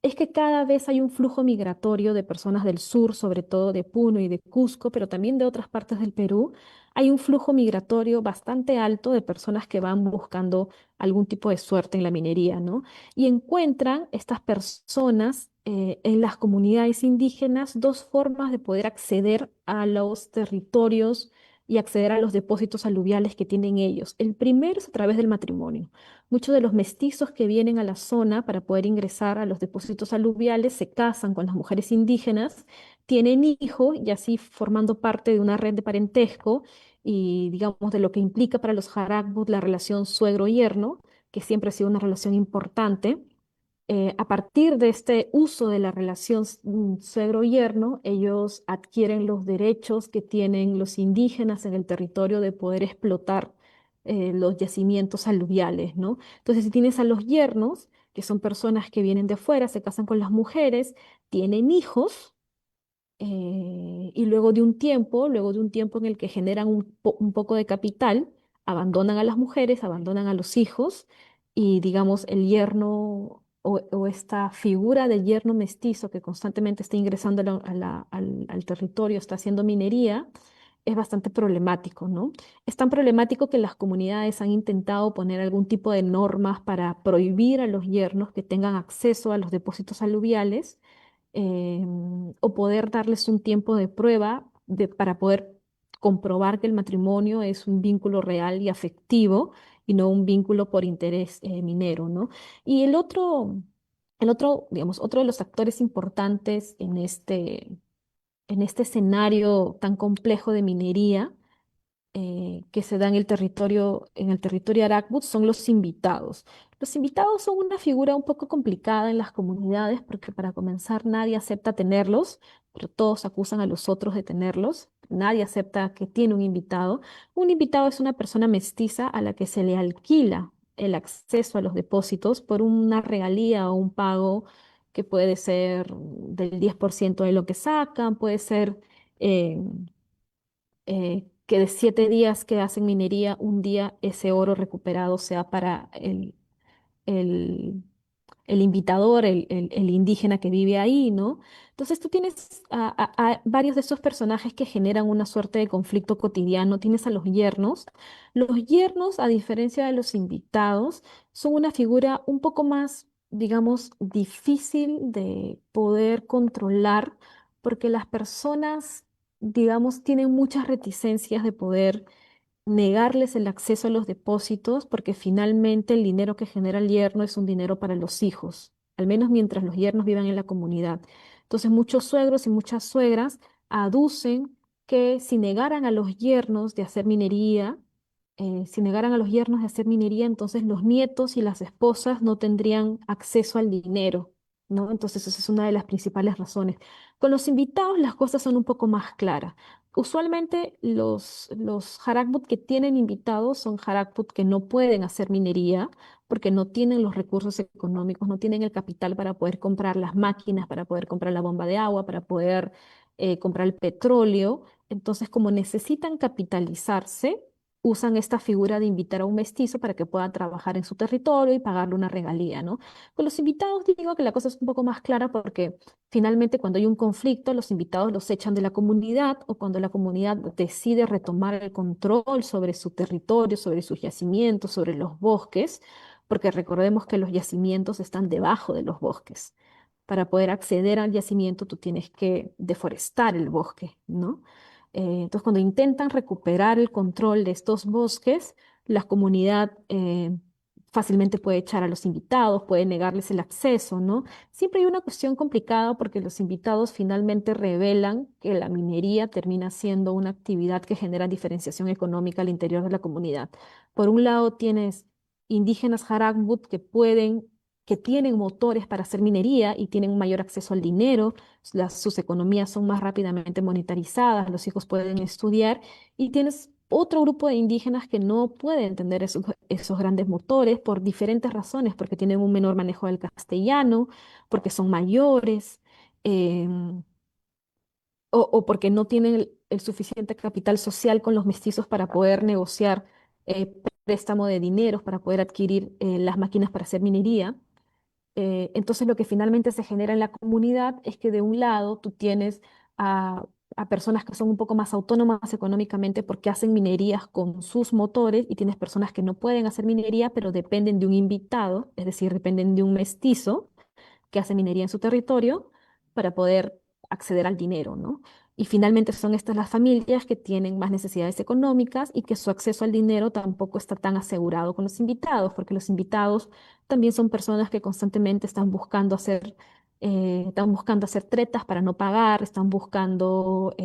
es que cada vez hay un flujo migratorio de personas del sur, sobre todo de Puno y de Cusco, pero también de otras partes del Perú. Hay un flujo migratorio bastante alto de personas que van buscando algún tipo de suerte en la minería, ¿no? Y encuentran estas personas en las comunidades indígenas dos formas de poder acceder a los territorios y acceder a los depósitos aluviales que tienen ellos. El primero es a través del matrimonio. Muchos de los mestizos que vienen a la zona para poder ingresar a los depósitos aluviales se casan con las mujeres indígenas, tienen hijos y así formando parte de una red de parentesco y digamos de lo que implica para los Jarakbut la relación suegro-yerno, que siempre ha sido una relación importante. A partir de este uso de la relación suegro-yerno, ellos adquieren los derechos que tienen los indígenas en el territorio de poder explotar los yacimientos aluviales, ¿no? Entonces, si tienes a los yernos, que son personas que vienen de afuera, se casan con las mujeres, tienen hijos, y luego de un tiempo en el que generan un poco de capital, abandonan a las mujeres, abandonan a los hijos y digamos el yerno o esta figura de yerno mestizo que constantemente está ingresando al territorio, está haciendo minería, es bastante problemático, ¿no? Es tan problemático que las comunidades han intentado poner algún tipo de normas para prohibir a los yernos que tengan acceso a los depósitos aluviales, o poder darles un tiempo de prueba para poder comprobar que el matrimonio es un vínculo real y afectivo y no un vínculo por interés minero, ¿no? Y digamos, otro de los actores importantes en este escenario tan complejo de minería que se da en el territorio Arakbut son los invitados. Los invitados son una figura un poco complicada en las comunidades porque para comenzar nadie acepta tenerlos, pero todos acusan a los otros de tenerlos. Nadie acepta que tiene un invitado. Un invitado es una persona mestiza a la que se le alquila el acceso a los depósitos por una regalía o un pago que puede ser del 10% de lo que sacan, puede ser... eh, que de 7 días que hacen minería, un día ese oro recuperado sea para el, el invitador, el indígena que vive ahí, ¿no? Entonces tú tienes a varios de esos personajes que generan una suerte de conflicto cotidiano. Tienes a los yernos. Los yernos, a diferencia de los invitados, son una figura un poco más, digamos, difícil de poder controlar porque las personas, digamos, tienen muchas reticencias de poder negarles el acceso a los depósitos porque finalmente el dinero que genera el yerno es un dinero para los hijos, al menos mientras los yernos vivan en la comunidad. Entonces muchos suegros y muchas suegras aducen que si negaran a los yernos de hacer minería, si negaran a los yernos de hacer minería, entonces los nietos y las esposas no tendrían acceso al dinero, ¿no? Entonces esa es una de las principales razones. Con los invitados las cosas son un poco más claras. Usualmente los Harakbut que tienen invitados son Harakbut que no pueden hacer minería porque no tienen los recursos económicos, no tienen el capital para poder comprar las máquinas, para poder comprar la bomba de agua, para poder comprar el petróleo. Entonces, como necesitan capitalizarse, usan esta figura de invitar a un mestizo para que pueda trabajar en su territorio y pagarle una regalía, ¿no? Con los invitados digo que la cosa es un poco más clara porque finalmente, cuando hay un conflicto, los invitados los echan de la comunidad o cuando la comunidad decide retomar el control sobre su territorio, sobre sus yacimientos, sobre los bosques, porque recordemos que los yacimientos están debajo de los bosques. Para poder acceder al yacimiento, tú tienes que deforestar el bosque, ¿no? Entonces, cuando intentan recuperar el control de estos bosques, la comunidad fácilmente puede echar a los invitados, puede negarles el acceso, ¿no? Siempre hay una cuestión complicada porque los invitados finalmente revelan que la minería termina siendo una actividad que genera diferenciación económica al interior de la comunidad. Por un lado tienes indígenas Harakbut que tienen motores para hacer minería y tienen un mayor acceso al dinero, sus economías son más rápidamente monetarizadas, los hijos pueden estudiar y tienes otro grupo de indígenas que no pueden tener esos grandes motores por diferentes razones, porque tienen un menor manejo del castellano, porque son mayores, em, o porque no tienen el suficiente capital social con los mestizos para poder negociar préstamo de dinero, para poder adquirir las máquinas para hacer minería. Entonces lo que finalmente se genera en la comunidad es que de un lado tú tienes a, a personas que son un poco más autónomas económicamente porque hacen minerías con sus motores y tienes personas que no pueden hacer minería pero dependen de un invitado, es decir, dependen de un mestizo que hace minería en su territorio para poder acceder al dinero, ¿no? Y finalmente son estas las familias que tienen más necesidades económicas y que su acceso al dinero tampoco está tan asegurado con los invitados, porque los invitados también son personas que constantemente están buscando hacer tretas para no pagar, están buscando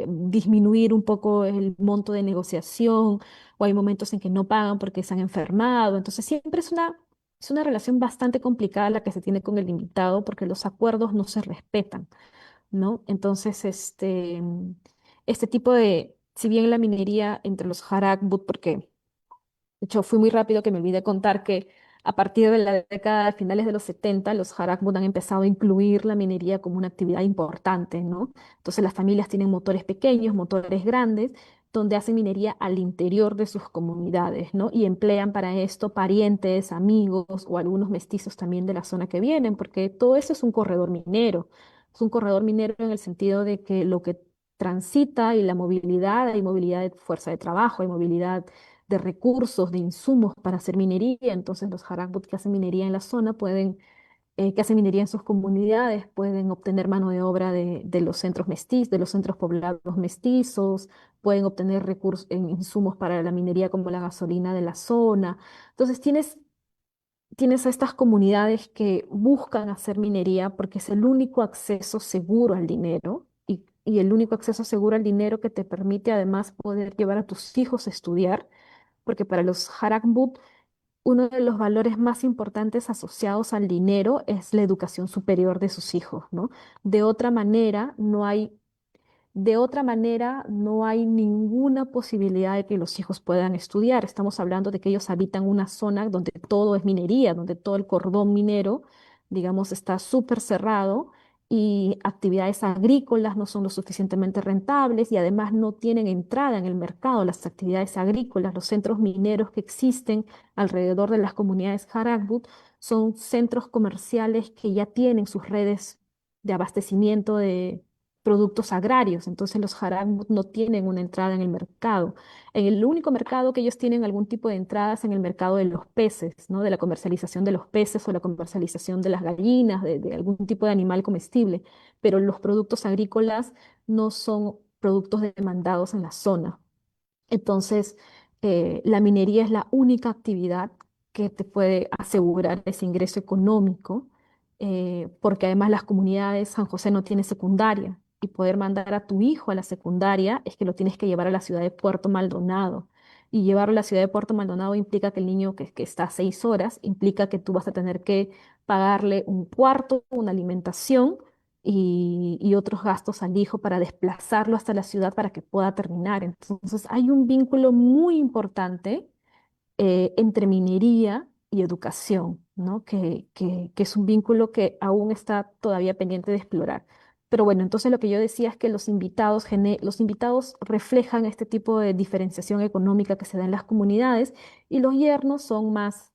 disminuir un poco el monto de negociación, o hay momentos en que no pagan porque se han enfermado. Entonces siempre es una relación bastante complicada la que se tiene con el invitado porque los acuerdos no se respetan, ¿no? Entonces, este tipo si bien la minería entre los Harakbut, porque de hecho, fui muy rápido que me olvidé contar que a partir de la década de finales de los 70, los Harakbut han empezado a incluir la minería como una actividad importante, ¿no? Entonces las familias tienen motores pequeños, motores grandes, donde hacen minería al interior de sus comunidades, ¿no? Y emplean para esto parientes, amigos o algunos mestizos también de la zona que vienen, porque todo eso es un corredor minero. Es un corredor minero en el sentido de que lo que transita y la movilidad, hay movilidad de fuerza de trabajo, hay movilidad de recursos, de insumos para hacer minería. Entonces los Harakbut que hacen minería en la zona que hacen minería en sus comunidades, pueden obtener mano de obra de los centros de los centros poblados mestizos, pueden obtener recursos, insumos para la minería como la gasolina de la zona. Entonces tienes a estas comunidades que buscan hacer minería porque es el único acceso seguro al dinero. Y el único acceso seguro al dinero que te permite además poder llevar a tus hijos a estudiar porque para los Harakbut uno de los valores más importantes asociados al dinero es la educación superior de sus hijos, ¿no? De otra manera, no hay ninguna posibilidad de que los hijos puedan estudiar. Estamos hablando de que ellos habitan una zona donde todo es minería, donde todo el cordón minero, digamos, está súper cerrado y actividades agrícolas no son lo suficientemente rentables y además no tienen entrada en el mercado las actividades agrícolas. Los centros mineros que existen alrededor de las comunidades Haragbut son centros comerciales que ya tienen sus redes de abastecimiento de productos agrarios. Entonces los Haragbut no tienen una entrada en el mercado. En el único mercado que ellos tienen algún tipo de entradas en el mercado de los peces, ¿no? De la comercialización de los peces o la comercialización de las gallinas, de algún tipo de animal comestible, pero los productos agrícolas no son productos demandados en la zona. Entonces, la minería es la única actividad que te puede asegurar ese ingreso económico, porque además las comunidades, San José no tiene secundaria, y poder mandar a tu hijo a la secundaria es que lo tienes que llevar a la ciudad de Puerto Maldonado. Y llevarlo a la ciudad de Puerto Maldonado implica que el niño que está 6 horas, implica que tú vas a tener que pagarle un cuarto, una alimentación y otros gastos al hijo para desplazarlo hasta la ciudad para que pueda terminar. Entonces, hay un vínculo muy importante entre minería y educación, ¿no? Que es un vínculo que aún está todavía pendiente de explorar. Pero bueno, entonces lo que yo decía es que los invitados reflejan este tipo de diferenciación económica que se da en las comunidades y los yernos son más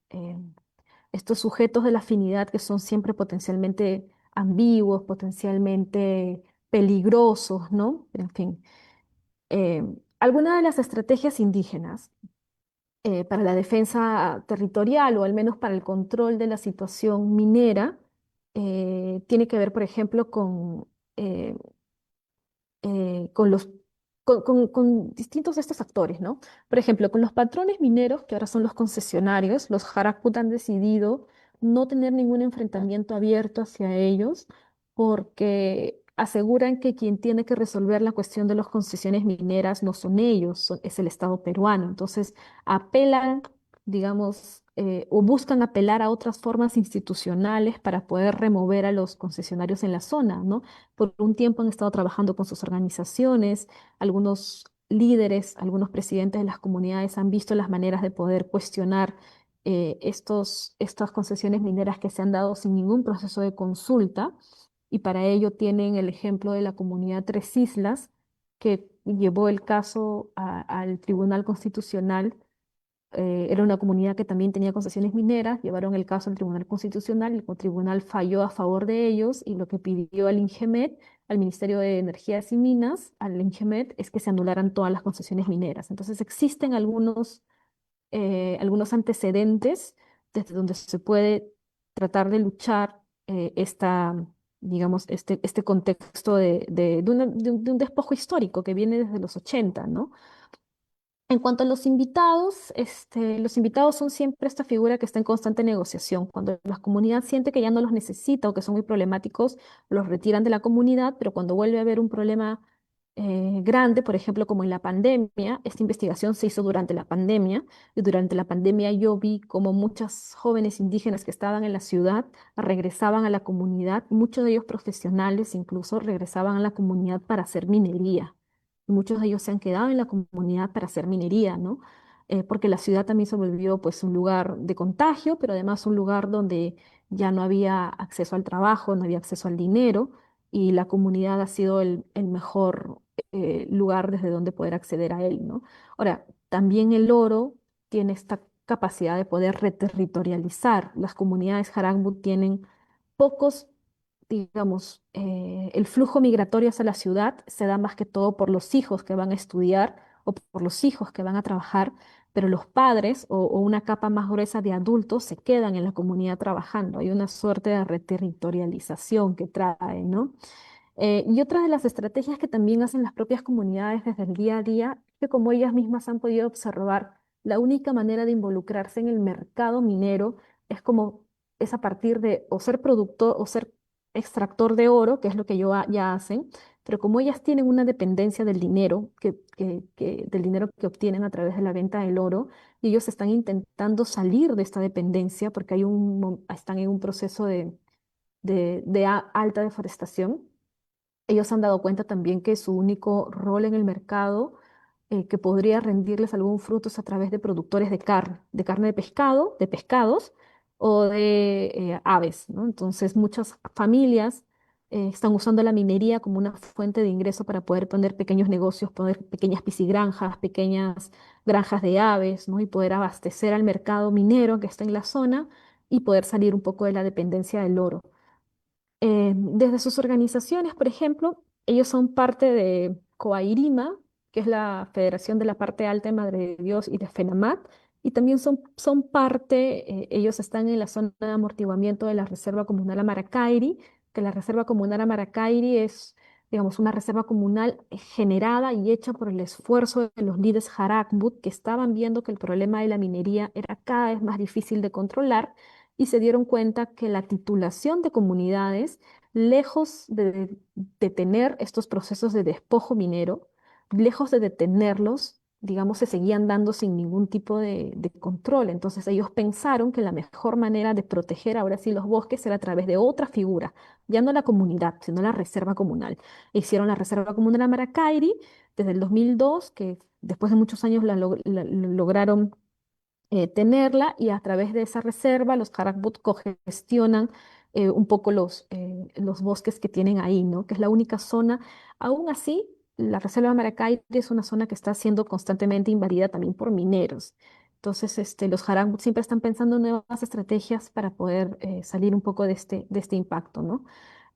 estos sujetos de la afinidad que son siempre potencialmente ambiguos, potencialmente peligrosos, ¿no? En fin, eh, algunas de las estrategias indígenas para la defensa territorial o al menos para el control de la situación minera tiene que ver, por ejemplo, eh, con con distintos de estos actores, ¿no? Por ejemplo, con los patrones mineros, que ahora son los concesionarios, los Harakut han decidido no tener ningún enfrentamiento abierto hacia ellos porque aseguran que quien tiene que resolver la cuestión de las concesiones mineras no son ellos, es el Estado peruano. Entonces, apelan, digamos, o buscan apelar a otras formas institucionales para poder remover a los concesionarios en la zona, ¿no? Por un tiempo han estado trabajando con sus organizaciones, algunos líderes, algunos presidentes de las comunidades han visto las maneras de poder cuestionar estas concesiones mineras que se han dado sin ningún proceso de consulta, y para ello tienen el ejemplo de la comunidad Tres Islas, que llevó el caso al Tribunal Constitucional. Era una comunidad que también tenía concesiones mineras, llevaron el caso al Tribunal Constitucional, el tribunal falló a favor de ellos y lo que pidió al INGEMET, al Ministerio de Energías y Minas, al INGEMET, es que se anularan todas las concesiones mineras. Entonces existen algunos antecedentes desde donde se puede tratar de luchar digamos, este contexto de un despojo histórico que viene desde los 80, ¿no? En cuanto a los invitados son siempre esta figura que está en constante negociación. Cuando la comunidad siente que ya no los necesita o que son muy problemáticos, los retiran de la comunidad, pero cuando vuelve a haber un problema grande, por ejemplo, como en la pandemia, esta investigación se hizo durante la pandemia, y durante la pandemia yo vi como muchos jóvenes indígenas que estaban en la ciudad regresaban a la comunidad, muchos de ellos profesionales incluso regresaban a la comunidad para hacer minería. Muchos de ellos se han quedado en la comunidad para hacer minería, ¿no? Porque la ciudad también se volvió pues un lugar de contagio, pero además un lugar donde ya no había acceso al trabajo, no había acceso al dinero, y la comunidad ha sido el mejor lugar desde donde poder acceder a él, ¿no? Ahora, también el oro tiene esta capacidad de poder reterritorializar. Las comunidades Harangbut tienen pocos, digamos, el flujo migratorio hacia la ciudad se da más que todo por los hijos que van a estudiar o por los hijos que van a trabajar, pero los padres o una capa más gruesa de adultos se quedan en la comunidad trabajando. Hay una suerte de reterritorialización que trae, ¿no? Y otra de las estrategias que también hacen las propias comunidades desde el día a día es que como ellas mismas han podido observar, la única manera de involucrarse en el mercado minero es a partir de o ser productor o ser extractor de oro, que es lo que ya hacen, pero como ellas tienen una dependencia del dinero del dinero que obtienen a través de la venta del oro, y ellos están intentando salir de esta dependencia porque están en un proceso de alta deforestación. Ellos han dado cuenta también que su único rol en el mercado que podría rendirles algún fruto es a través de productores de carne de pescado, de pescados o de aves, ¿no? Entonces muchas familias están usando la minería como una fuente de ingreso para poder poner pequeños negocios, poner pequeñas piscigranjas, pequeñas granjas de aves, ¿no? Y poder abastecer al mercado minero que está en la zona y poder salir un poco de la dependencia del oro. Desde sus organizaciones, por ejemplo, ellos son parte de Coairima, que es la Federación de la Parte Alta de Madre de Dios y de FENAMAT, y también son parte, ellos están en la zona de amortiguamiento de la Reserva Comunal Amaracairi, que la Reserva Comunal Amaracairi es, digamos, una reserva comunal generada y hecha por el esfuerzo de los líderes Harakbut, que estaban viendo que el problema de la minería era cada vez más difícil de controlar y se dieron cuenta que la titulación de comunidades, lejos de detener estos procesos de despojo minero, lejos de detenerlos, digamos, se seguían dando sin ningún tipo de control. Entonces ellos pensaron que la mejor manera de proteger ahora sí los bosques era a través de otra figura, ya no la comunidad, sino la reserva comunal. Hicieron la reserva comunal Amaracairi desde el 2002, que después de muchos años lograron tenerla, y a través de esa reserva los Harakbut cogestionan un poco los bosques que tienen ahí, ¿no? Que es la única zona. Aún así, la reserva de Maracay es una zona que está siendo constantemente invadida también por mineros. Entonces, los Harakbut siempre están pensando en nuevas estrategias para poder salir un poco de este impacto, ¿no?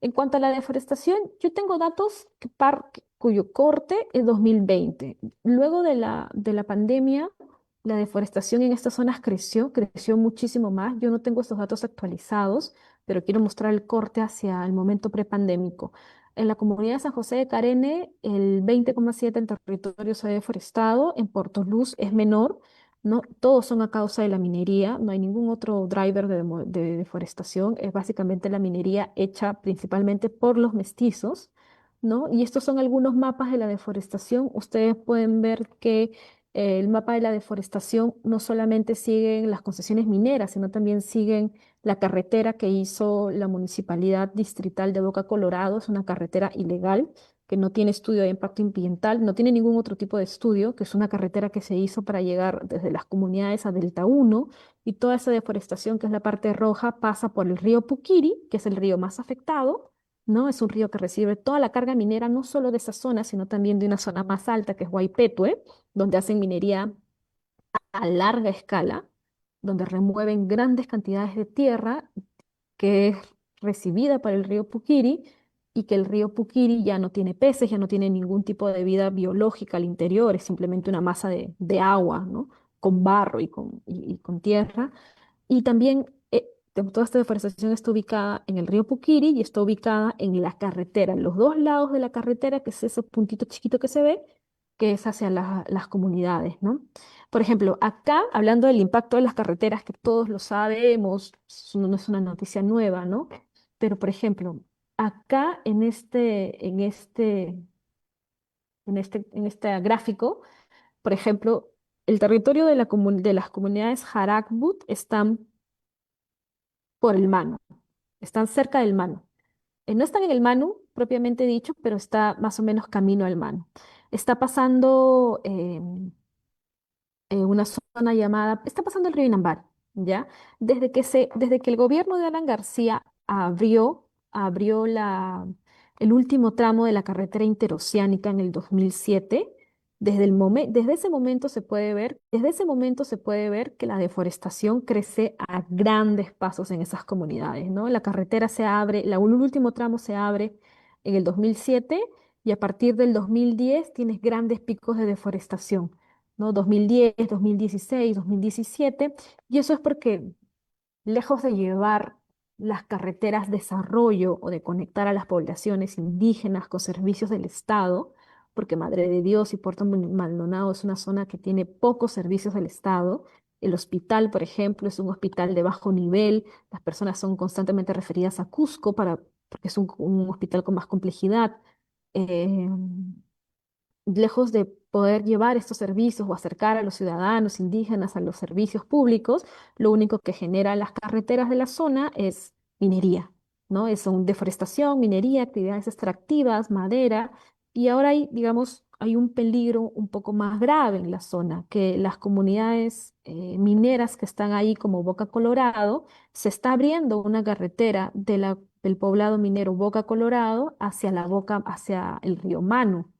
En cuanto a la deforestación, yo tengo datos cuyo corte es 2020. Luego de la pandemia, la deforestación en estas zonas creció muchísimo más. Yo no tengo estos datos actualizados, pero quiero mostrar el corte hacia el momento prepandémico. En la comunidad de San José de Carene, el 20,7% del territorio se ha deforestado. En Puerto Luz es menor, ¿no? Todos son a causa de la minería. No hay ningún otro driver de deforestación. Es básicamente la minería hecha principalmente por los mestizos, ¿no? Y estos son algunos mapas de la deforestación. Ustedes pueden ver que el mapa de la deforestación no solamente siguen las concesiones mineras, sino también siguen la carretera que hizo la Municipalidad Distrital de Boca Colorado. Es una carretera ilegal que no tiene estudio de impacto ambiental, no tiene ningún otro tipo de estudio, que es una carretera que se hizo para llegar desde las comunidades a Delta 1, y toda esa deforestación, que es la parte roja, pasa por el río Puquiri, que es el río más afectado, ¿no? Es un río que recibe toda la carga minera, no solo de esa zona, sino también de una zona más alta, que es Guaypetue, donde hacen minería a larga escala, donde remueven grandes cantidades de tierra que es recibida por el río Puquiri, y que el río Puquiri ya no tiene peces, ya no tiene ningún tipo de vida biológica al interior, es simplemente una masa de agua, ¿no? Con barro y con tierra. Y también toda esta deforestación está ubicada en el río Puquiri y está ubicada en la carretera, en los dos lados de la carretera, que es ese puntito chiquito que se ve, que es hacia las comunidades, ¿no? Por ejemplo, acá, hablando del impacto de las carreteras, que todos lo sabemos, no es una noticia nueva, ¿no? Pero, por ejemplo, acá en este gráfico, por ejemplo, el territorio de las comunidades Harakbut están por el Manu, están cerca del Manu. No están en el Manu, propiamente dicho, pero está más o menos camino al Manu. Está pasando está pasando el río Inambari, ¿ya? Desde que el gobierno de Alan García abrió el último tramo de la carretera interoceánica en el 2007. Desde ese momento se puede ver que la deforestación crece a grandes pasos en esas comunidades, ¿no? La carretera se abre, el último tramo se abre en el 2007, y a partir del 2010 tienes grandes picos de deforestación, ¿no? 2010, 2016, 2017, y eso es porque, lejos de llevar las carreteras desarrollo o de conectar a las poblaciones indígenas con servicios del Estado, porque Madre de Dios y Puerto Maldonado es una zona que tiene pocos servicios del Estado. El hospital, por ejemplo, es un hospital de bajo nivel. Las personas son constantemente referidas a Cusco porque es un hospital con más complejidad. Eh, Lejos de poder llevar estos servicios o acercar a los ciudadanos indígenas a los servicios públicos, lo único que genera las carreteras de la zona es minería, ¿no? Deforestación, minería, actividades extractivas, madera, y ahora digamos, hay un peligro un poco más grave en la zona, que las comunidades mineras que están ahí, como Boca Colorado, se está abriendo una carretera del poblado minero Boca Colorado hacia el río Manu.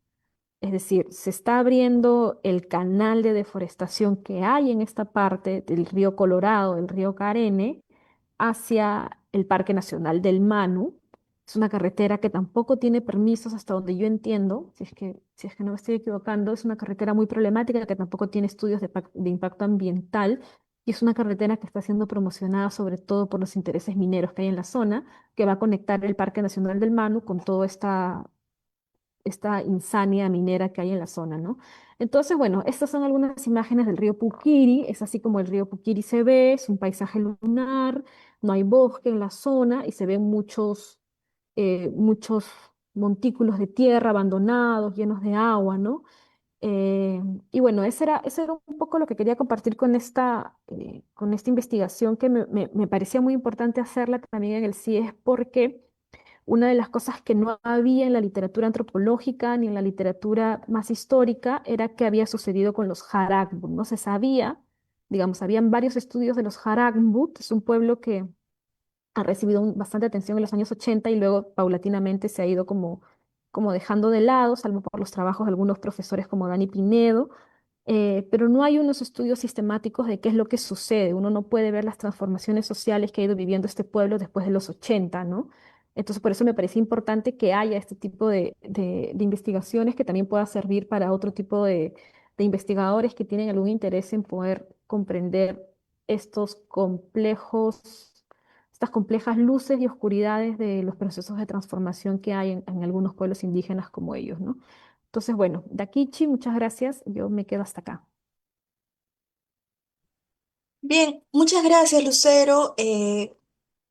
Es decir, se está abriendo el canal de deforestación que hay en esta parte del río Colorado, del río Carene, hacia el Parque Nacional del Manu. Es una carretera que tampoco tiene permisos hasta donde yo entiendo, si es que no me estoy equivocando, es una carretera muy problemática que tampoco tiene estudios de impacto ambiental y es una carretera que está siendo promocionada sobre todo por los intereses mineros que hay en la zona, que va a conectar el Parque Nacional del Manu con toda esta insania minera que hay en la zona, ¿no? Entonces, bueno, estas son algunas imágenes del río Puquiri, es así como el río Puquiri se ve, es un paisaje lunar, no hay bosque en la zona y se ven muchos montículos de tierra abandonados, llenos de agua, ¿no? Y bueno, ese era un poco lo que quería compartir con esta investigación que me parecía muy importante hacerla también en el CIES porque una de las cosas que no había en la literatura antropológica ni en la literatura más histórica era qué había sucedido con los Haragbut. No se sabía, digamos, habían varios estudios de los Haragbut, es un pueblo que ha recibido bastante atención en los años 80 y luego paulatinamente se ha ido como dejando de lado, salvo por los trabajos de algunos profesores como Dani Pinedo, pero no hay unos estudios sistemáticos de qué es lo que sucede. Uno no puede ver las transformaciones sociales que ha ido viviendo este pueblo después de los 80, ¿no? Entonces, por eso me parece importante que haya este tipo de investigaciones que también pueda servir para otro tipo de investigadores que tienen algún interés en poder comprender estos estas complejas luces y oscuridades de los procesos de transformación que hay en algunos pueblos indígenas como ellos, ¿no? Entonces, bueno, Dakichi, muchas gracias. Yo me quedo hasta acá. Bien, muchas gracias, Lucero.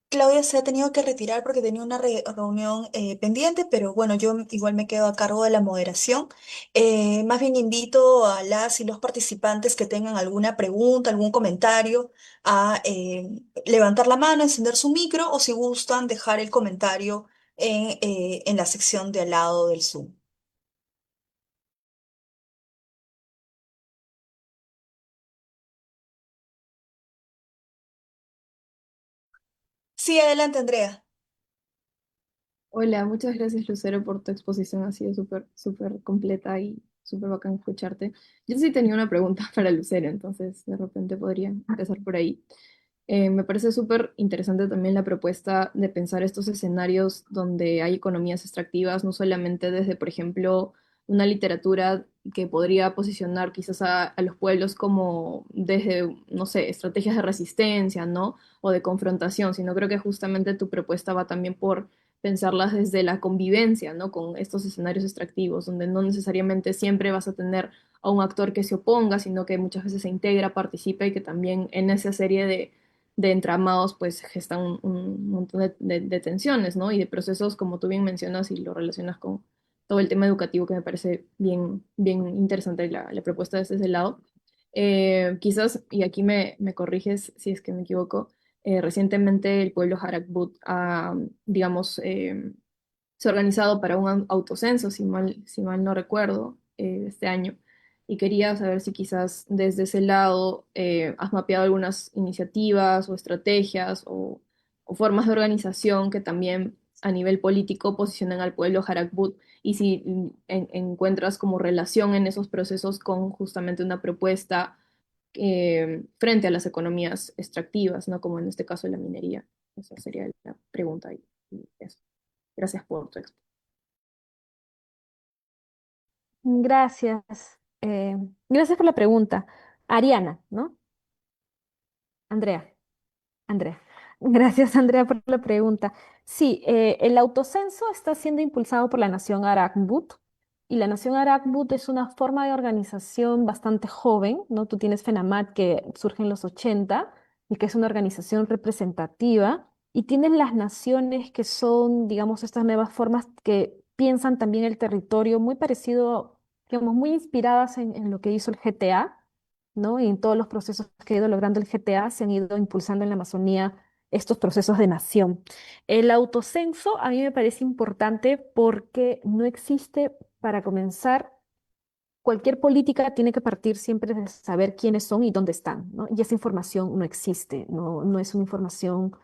Claudia se ha tenido que retirar porque tenía una reunión pendiente, pero bueno, yo igual me quedo a cargo de la moderación. Más bien invito a las y los participantes que tengan alguna pregunta, algún comentario, a levantar la mano, encender su micro o si gustan dejar el comentario en la sección de al lado del Zoom. Sí, adelante, Andrea. Hola, muchas gracias Lucero por tu exposición, ha sido súper, súper completa y súper bacán escucharte. Yo sí tenía una pregunta para Lucero, entonces de repente podría empezar por ahí. Me parece súper interesante también la propuesta de pensar estos escenarios donde hay economías extractivas, no solamente desde, por ejemplo, una literatura que podría posicionar quizás a los pueblos como desde, no sé, estrategias de resistencia, ¿no? O de confrontación, sino creo que justamente tu propuesta va también por pensarlas desde la convivencia, ¿no? Con estos escenarios extractivos, donde no necesariamente siempre vas a tener a un actor que se oponga, sino que muchas veces se integra, participa y que también en esa serie de entramados pues gestan un montón de tensiones, ¿no? Y de procesos, como tú bien mencionas y lo relacionas con todo el tema educativo que me parece bien, bien interesante la propuesta desde ese lado. Quizás, y aquí me corriges si es que me equivoco, recientemente el pueblo Harakbut ha, digamos, se ha organizado para un autocenso, si mal no recuerdo, este año. Y quería saber si quizás desde ese lado has mapeado algunas iniciativas o estrategias o formas de organización que también a nivel político posicionan al pueblo Harakbut y si encuentras como relación en esos procesos con justamente una propuesta frente a las economías extractivas, ¿no? Como en este caso la minería. Esa sería la pregunta y eso. Gracias por tu exposición. Gracias. Gracias por la pregunta. Ariana, ¿no? Andrea. Andrea. Gracias, Andrea, por la pregunta. Sí, el autocenso está siendo impulsado por la Nación Arakbut y la Nación Arakbut es una forma de organización bastante joven, ¿no? Tú tienes FENAMAT que surge en los 80 y que es una organización representativa y tienes las naciones que son, digamos, estas nuevas formas que piensan también el territorio muy parecido, digamos, muy inspiradas en lo que hizo el GTA, ¿no? Y en todos los procesos que ha ido logrando el GTA se han ido impulsando en la Amazonía estos procesos de nación. El autocenso a mí me parece importante porque no existe, para comenzar, cualquier política tiene que partir siempre de saber quiénes son y dónde están, ¿no? Y esa información no existe, no es una información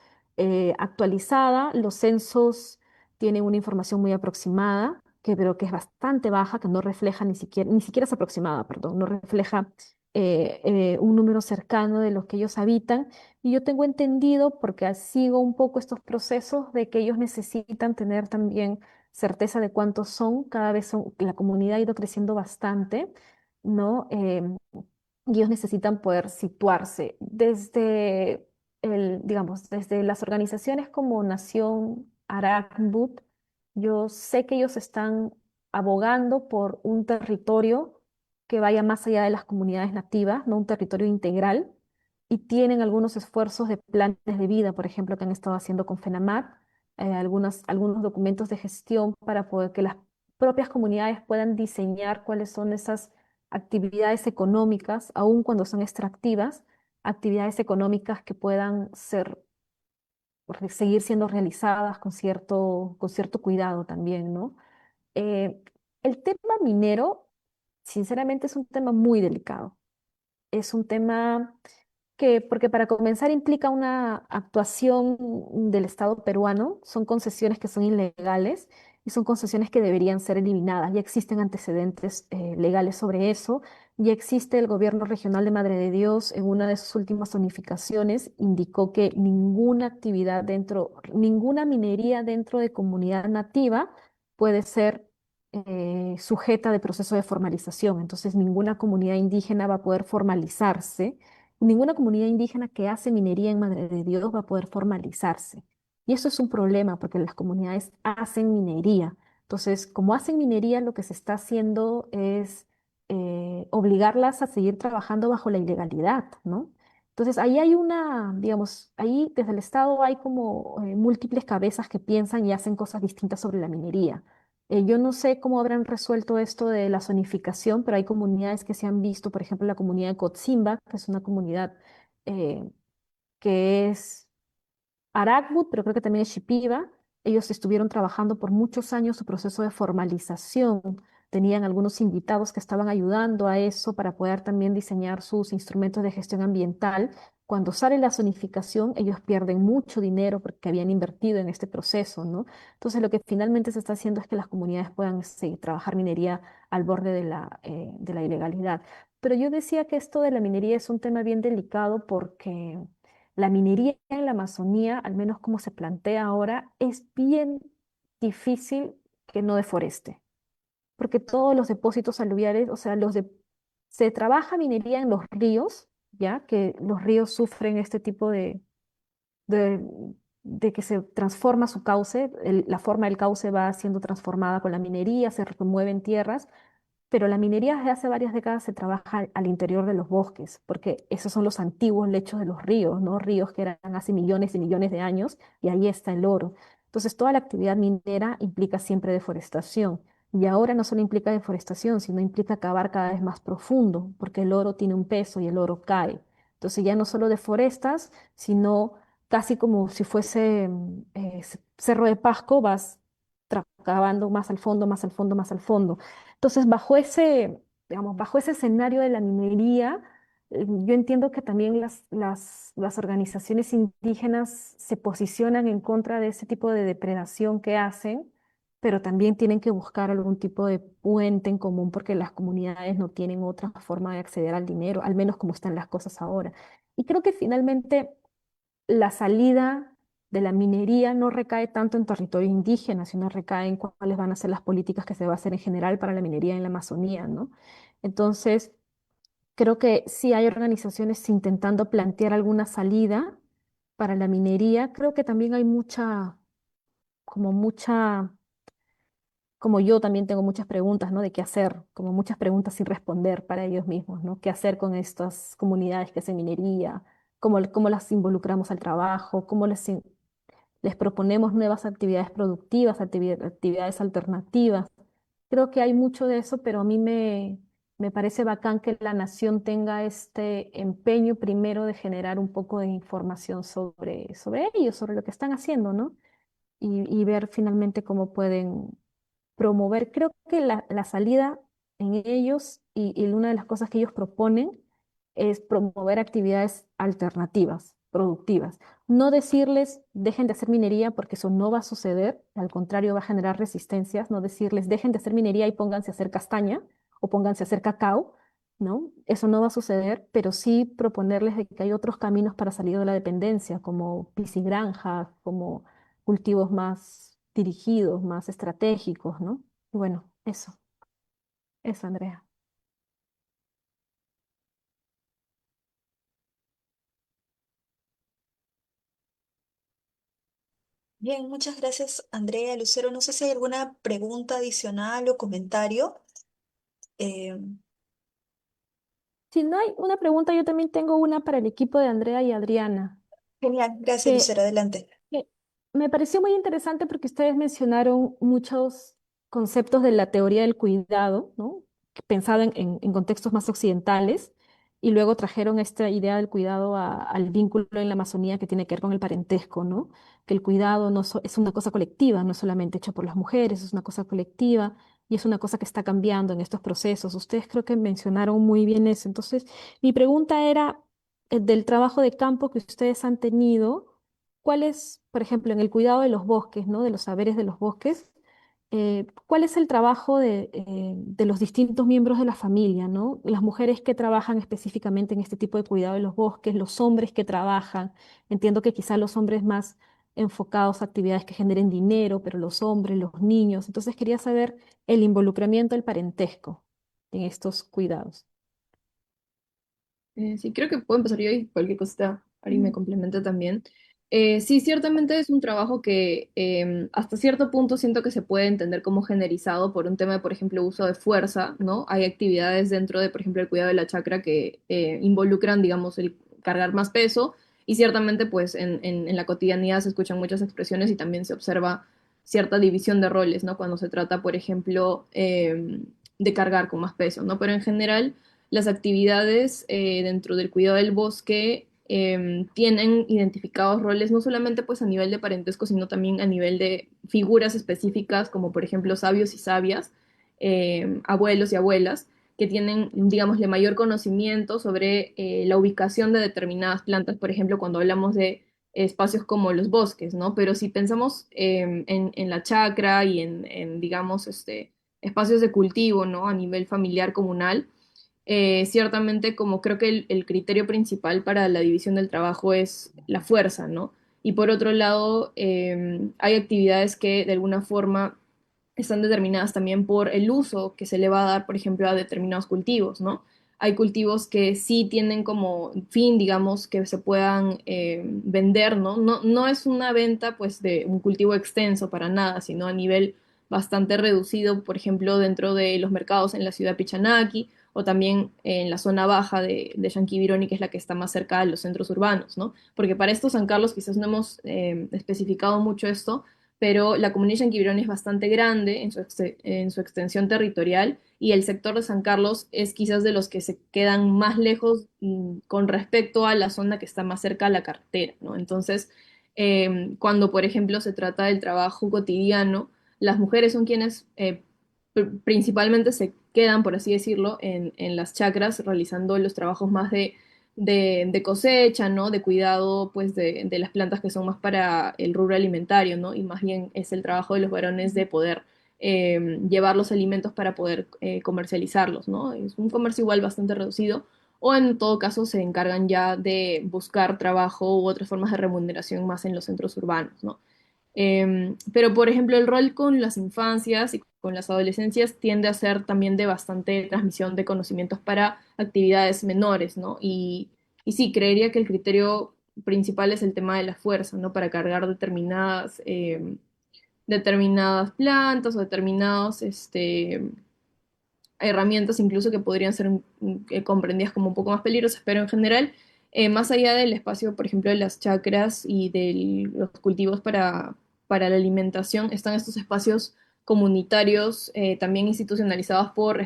actualizada. Los censos tienen una información muy aproximada, pero que es bastante baja, que no refleja ni siquiera es aproximada, perdón, no refleja un número cercano de los que ellos habitan. Y yo tengo entendido, porque sigo un poco estos procesos, de que ellos necesitan tener también certeza de cuántos son. Cada vez la comunidad ha ido creciendo bastante, ¿no? Y ellos necesitan poder situarse desde digamos, desde las organizaciones como Nación Arakbut. Yo sé que ellos están abogando por un territorio que vaya más allá de las comunidades nativas, no un territorio integral, y tienen algunos esfuerzos de planes de vida, por ejemplo, que han estado haciendo con FENAMAT, algunos documentos de gestión para poder que las propias comunidades puedan diseñar cuáles son esas actividades económicas, aun cuando son extractivas, actividades económicas que puedan seguir siendo realizadas con cierto cuidado también, ¿no? Eh, el tema minero, sinceramente, es un tema muy delicado. Es un tema porque para comenzar implica una actuación del Estado peruano. Son concesiones que son ilegales y son concesiones que deberían ser eliminadas. Ya existen antecedentes legales sobre eso. Ya existe el gobierno regional de Madre de Dios, en una de sus últimas zonificaciones indicó que ninguna minería dentro de comunidad nativa puede ser sujeta de proceso de formalización. Entonces, ninguna comunidad indígena va a poder formalizarse. Ninguna comunidad indígena que hace minería en Madre de Dios va a poder formalizarse. Y eso es un problema porque las comunidades hacen minería. Entonces, como hacen minería, lo que se está haciendo es obligarlas a seguir trabajando bajo la ilegalidad, ¿no? Entonces, ahí hay digamos, ahí desde el Estado hay como múltiples cabezas que piensan y hacen cosas distintas sobre la minería. Yo no sé cómo habrán resuelto esto de la zonificación, pero hay comunidades que se han visto, por ejemplo, la comunidad de Cotsimba, que es una comunidad eh, que es Arakbut, pero creo que también es Shipiba. Ellos estuvieron trabajando por muchos años su proceso de formalización. Tenían algunos invitados que estaban ayudando a eso para poder también diseñar sus instrumentos de gestión ambiental. Cuando sale la zonificación, ellos pierden mucho dinero porque habían invertido en este proceso, ¿no? Entonces, lo que finalmente se está haciendo es que las comunidades puedan trabajar minería al borde de la ilegalidad. Pero yo decía que esto de la minería es un tema bien delicado porque la minería en la Amazonía, al menos como se plantea ahora, es bien difícil que no deforeste, porque todos los depósitos aluviales, o sea, se trabaja minería en los ríos, ya que los ríos sufren este tipo de, de que se transforma su cauce, la forma del cauce va siendo transformada con la minería, se remueven tierras, pero la minería desde hace varias décadas se trabaja al interior de los bosques, porque esos son los antiguos lechos de los ríos, ¿no? Ríos que eran hace millones y millones de años, y ahí está el oro. Entonces, toda la actividad minera implica siempre deforestación. Y ahora no solo implica deforestación, sino implica cavar cada vez más profundo, porque el oro tiene un peso y el oro cae. Entonces, ya no solo deforestas, sino casi como si fuese Cerro de Pasco, vas cavando más al fondo, más al fondo, más al fondo. Entonces, digamos, bajo ese escenario de la minería, yo entiendo que también las organizaciones indígenas se posicionan en contra de ese tipo de depredación que hacen, pero también tienen que buscar algún tipo de puente en común porque las comunidades no tienen otra forma de acceder al dinero, al menos como están las cosas ahora. Y creo que finalmente la salida de la minería no recae tanto en territorio indígena, sino recae en cuáles van a ser las políticas que se va a hacer en general para la minería en la Amazonía, ¿no? Entonces, creo que sí hay organizaciones intentando plantear alguna salida para la minería. Creo que también hay mucha, como yo también tengo muchas preguntas, ¿no? De qué hacer, como muchas preguntas sin responder para ellos mismos, ¿no? ¿Qué hacer con estas comunidades que hacen minería? ¿Cómo las involucramos al trabajo? Les proponemos nuevas actividades productivas, actividades alternativas? Creo que hay mucho de eso, pero a mí me parece bacán que la nación tenga este empeño primero de generar un poco de información sobre ellos, sobre lo que están haciendo, ¿no? Y ver finalmente cómo pueden promover. Creo que la salida en ellos y una de las cosas que ellos proponen es promover actividades alternativas, productivas. No decirles dejen de hacer minería porque eso no va a suceder, al contrario va a generar resistencias, no decirles dejen de hacer minería y pónganse a hacer castaña o pónganse a hacer cacao, ¿no? Eso no va a suceder, pero sí proponerles de que hay otros caminos para salir de la dependencia, como piscigranjas, como cultivos más dirigidos, más estratégicos, ¿no? Y bueno, eso, Andrea. Bien, muchas gracias, Andrea, Lucero. No sé si hay alguna pregunta adicional o comentario. Eh, Si no hay una pregunta, yo también tengo una para el equipo de Andrea y Adriana, Genial, gracias, que Lucero. Adelante. me pareció muy interesante porque ustedes mencionaron muchos conceptos de la teoría del cuidado, ¿no? Que pensada en contextos más occidentales, y luego trajeron esta idea del cuidado al vínculo en la Amazonía que tiene que ver con el parentesco, ¿no? Que el cuidado no es una cosa colectiva, no es solamente hecho por las mujeres, es una cosa colectiva y es una cosa que está cambiando en estos procesos. Ustedes creo que mencionaron muy bien eso. Entonces, mi pregunta era, del trabajo de campo que ustedes han tenido. ¿Cuál es, por ejemplo, en el cuidado de los bosques, ¿no? De los saberes de los bosques, cuál es el trabajo de los distintos miembros de la familia, ¿no? Las mujeres que trabajan específicamente en este tipo de cuidado de los bosques, los hombres que trabajan. Entiendo que quizá los hombres más enfocados a actividades que generen dinero, pero los hombres, los niños. Entonces quería saber el involucramiento del parentesco en estos cuidados. Sí, creo que puedo empezar yo y cualquier cosita, Ari me complementa también. Sí, ciertamente es un trabajo que hasta cierto punto siento que se puede entender como generalizado por un tema de, por ejemplo, uso de fuerza, ¿no? Hay actividades dentro de, por ejemplo, el cuidado de la chacra que involucran, digamos, el cargar más peso y ciertamente, pues, en la cotidianidad se escuchan muchas expresiones y también se observa cierta división de roles, ¿no? Cuando se trata, por ejemplo, de cargar con más peso, ¿no? Pero en general las actividades dentro del cuidado del bosque tienen identificados roles no solamente pues a nivel de parentesco, sino también a nivel de figuras específicas, como por ejemplo sabios y sabias, abuelos y abuelas, que tienen, digámosle, mayor conocimiento sobre la ubicación de determinadas plantas, por ejemplo, cuando hablamos de espacios como los bosques, ¿no? Pero si pensamos en la chacra y digamos, espacios de cultivo, ¿no? A nivel familiar comunal, ciertamente como creo que el criterio principal para la división del trabajo es la fuerza, ¿no? Y por otro lado, hay actividades que de alguna forma están determinadas también por el uso que se le va a dar, por ejemplo, a determinados cultivos, ¿no? Hay cultivos que sí tienen como fin, digamos, que se puedan vender, ¿no? No es una venta, pues, de un cultivo extenso para nada, sino a nivel bastante reducido, por ejemplo, dentro de los mercados en la ciudad de Pichanaki o también en la zona baja de Yanquibironi, que es la que está más cerca de los centros urbanos, ¿no? Porque para esto San Carlos quizás no hemos especificado mucho esto, pero la comunidad de Yanquibirón es bastante grande en su extensión territorial y el sector de San Carlos es quizás de los que se quedan más lejos con respecto a la zona que está más cerca a la carretera, ¿no? Entonces, cuando por ejemplo se trata del trabajo cotidiano, las mujeres son quienes principalmente se quedan, por así decirlo, en las chacras realizando los trabajos más de cosecha, ¿no? De cuidado, pues, de las plantas que son más para el rubro alimentario, ¿no? Y más bien es el trabajo de los varones de poder llevar los alimentos para poder comercializarlos, ¿no? Es un comercio igual bastante reducido, o en todo caso se encargan ya de buscar trabajo u otras formas de remuneración más en los centros urbanos, ¿no? Pero, por ejemplo, el rol con las infancias y con las adolescencias tiende a ser también de bastante transmisión de conocimientos para actividades menores, ¿no? Y sí, creería que el criterio principal es el tema de la fuerza, ¿no? Para cargar determinadas plantas o determinadas herramientas incluso que podrían ser comprendidas como un poco más peligrosas, pero en general, más allá del espacio, por ejemplo, de las chacras y de los cultivos para la alimentación, están estos espacios comunitarios, también institucionalizados por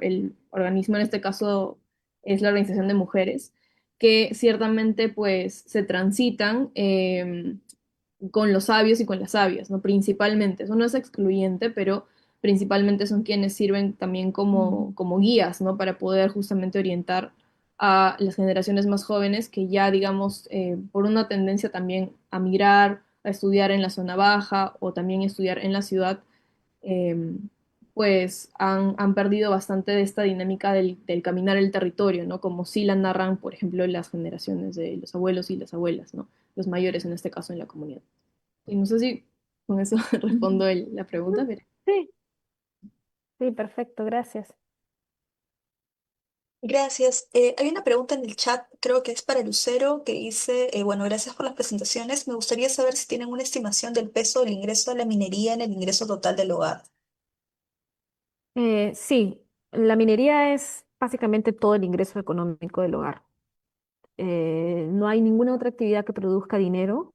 el organismo, en este caso es la Organización de Mujeres, que ciertamente pues se transitan con los sabios y con las sabias, ¿no? Principalmente, eso no es excluyente, pero principalmente son quienes sirven también como guías, ¿no? Para poder justamente orientar a las generaciones más jóvenes que ya, digamos, por una tendencia también a migrar, a estudiar en la zona baja o también estudiar en la ciudad, eh, pues han perdido bastante de esta dinámica del caminar el territorio, ¿no? Como sí la narran, por ejemplo, las generaciones de los abuelos y las abuelas, ¿no? Los mayores en este caso en la comunidad. Y no sé si con eso respondo la pregunta, pero Sí, sí, perfecto, gracias. Gracias. Hay una pregunta en el chat, creo que es para Lucero, que dice, bueno, gracias por las presentaciones. Me gustaría saber si tienen una estimación del peso del ingreso de la minería en el ingreso total del hogar. Sí, la minería es básicamente todo el ingreso económico del hogar. No hay ninguna otra actividad que produzca dinero,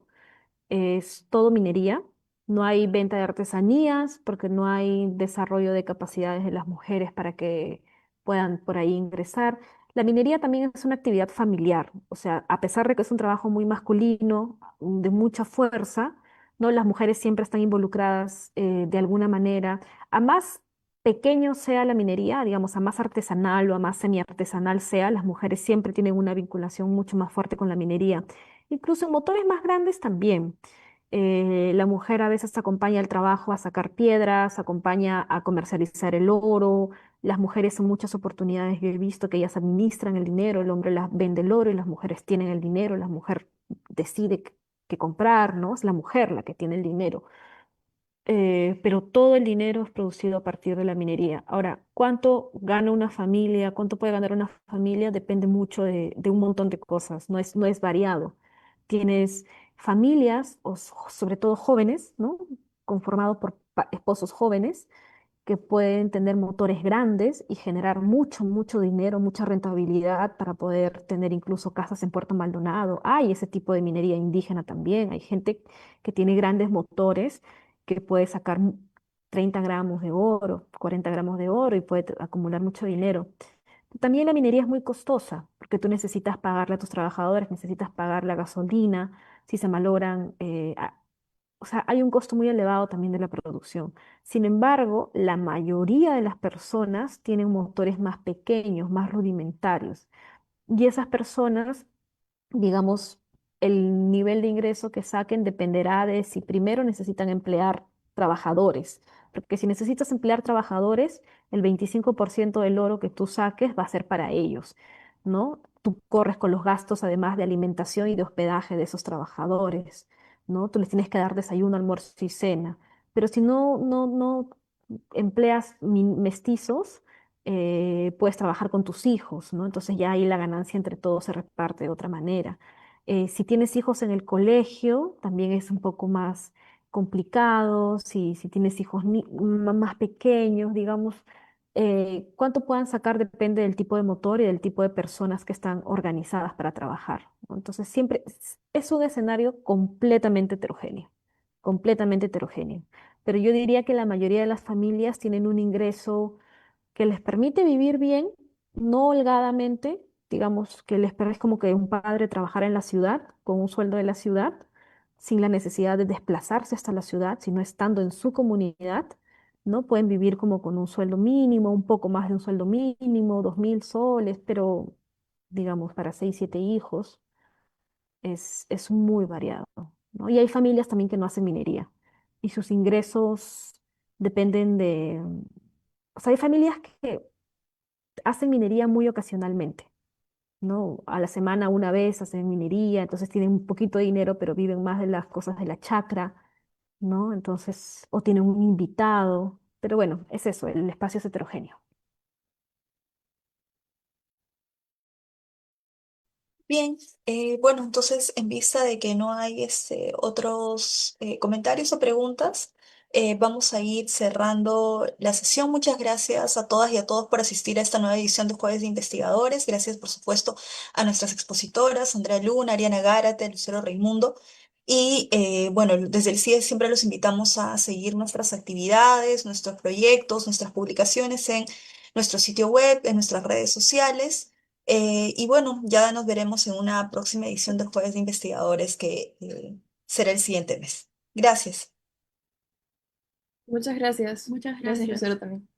es todo minería. No hay venta de artesanías porque no hay desarrollo de capacidades de las mujeres para que puedan por ahí ingresar. La minería también es una actividad familiar, o sea, a pesar de que es un trabajo muy masculino, de mucha fuerza, ¿no? Las mujeres siempre están involucradas de alguna manera. A más pequeño sea la minería, digamos, a más artesanal o a más semiartesanal sea, las mujeres siempre tienen una vinculación mucho más fuerte con la minería. Incluso en motores más grandes también. La mujer a veces acompaña al trabajo a sacar piedras, acompaña a comercializar el oro. Las mujeres en muchas oportunidades yo he visto que ellas administran el dinero, el hombre las vende el oro y las mujeres tienen el dinero, la mujer decide qué comprar, ¿no? Es la mujer la que tiene el dinero. Pero todo el dinero es producido a partir de la minería. Ahora, ¿cuánto gana una familia? ¿Cuánto puede ganar una familia? Depende mucho de un montón de cosas, no es variado. Tienes familias, sobre todo jóvenes, ¿no? Conformados por esposos jóvenes que pueden tener motores grandes y generar mucho, mucho dinero, mucha rentabilidad para poder tener incluso casas en Puerto Maldonado. Hay ese tipo de minería indígena también. Hay gente que tiene grandes motores que puede sacar 30 gramos de oro, 40 gramos de oro y puede acumular mucho dinero. También la minería es muy costosa porque tú necesitas pagarle a tus trabajadores, necesitas pagar la gasolina, si se malogran, o sea, hay un costo muy elevado también de la producción. Sin embargo, la mayoría de las personas tienen motores más pequeños, más rudimentarios. Y esas personas, digamos, el nivel de ingreso que saquen dependerá de si primero necesitan emplear trabajadores. Porque si necesitas emplear trabajadores, el 25% del oro que tú saques va a ser para ellos, ¿no? Tú corres con los gastos además de alimentación y de hospedaje de esos trabajadores, ¿no? Tú les tienes que dar desayuno, almuerzo y cena. Pero si no empleas mestizos, puedes trabajar con tus hijos, ¿no? Entonces ya ahí la ganancia entre todos se reparte de otra manera. Si tienes hijos en el colegio, también es un poco más complicado. Si tienes hijos más pequeños, digamos, cuánto puedan sacar depende del tipo de motor y del tipo de personas que están organizadas para trabajar, ¿no? Entonces siempre es un escenario completamente heterogéneo. Pero yo diría que la mayoría de las familias tienen un ingreso que les permite vivir bien, no holgadamente, digamos, que les permite como que un padre trabajar en la ciudad con un sueldo de la ciudad, sin la necesidad de desplazarse hasta la ciudad, sino estando en su comunidad, ¿no? Pueden vivir como con un sueldo mínimo, un poco más de un sueldo mínimo, 2.000 soles, pero digamos, para 6, 7 hijos es muy variado, ¿no? Y hay familias también que no hacen minería y sus ingresos dependen de, o sea, hay familias que hacen minería muy ocasionalmente, ¿no? A la semana una vez hacen minería, entonces tienen un poquito de dinero, pero viven más de las cosas de la chacra, ¿no? Entonces, o tienen un invitado, pero bueno, es eso, el espacio es heterogéneo. Bien, bueno, entonces en vista de que no hay otros comentarios o preguntas, vamos a ir cerrando la sesión. Muchas gracias a todas y a todos por asistir a esta nueva edición de Jueves de Investigadores. Gracias, por supuesto, a nuestras expositoras, Andrea Luna, Ariana Gárate, Lucero Raimundo. Y bueno, desde el CIE siempre los invitamos a seguir nuestras actividades, nuestros proyectos, nuestras publicaciones en nuestro sitio web, en nuestras redes sociales. Y bueno, ya nos veremos en una próxima edición del Jueves de Investigadores que será el siguiente mes. Gracias. muchas gracias. Muchas Gracias, gracias. Lucero, también.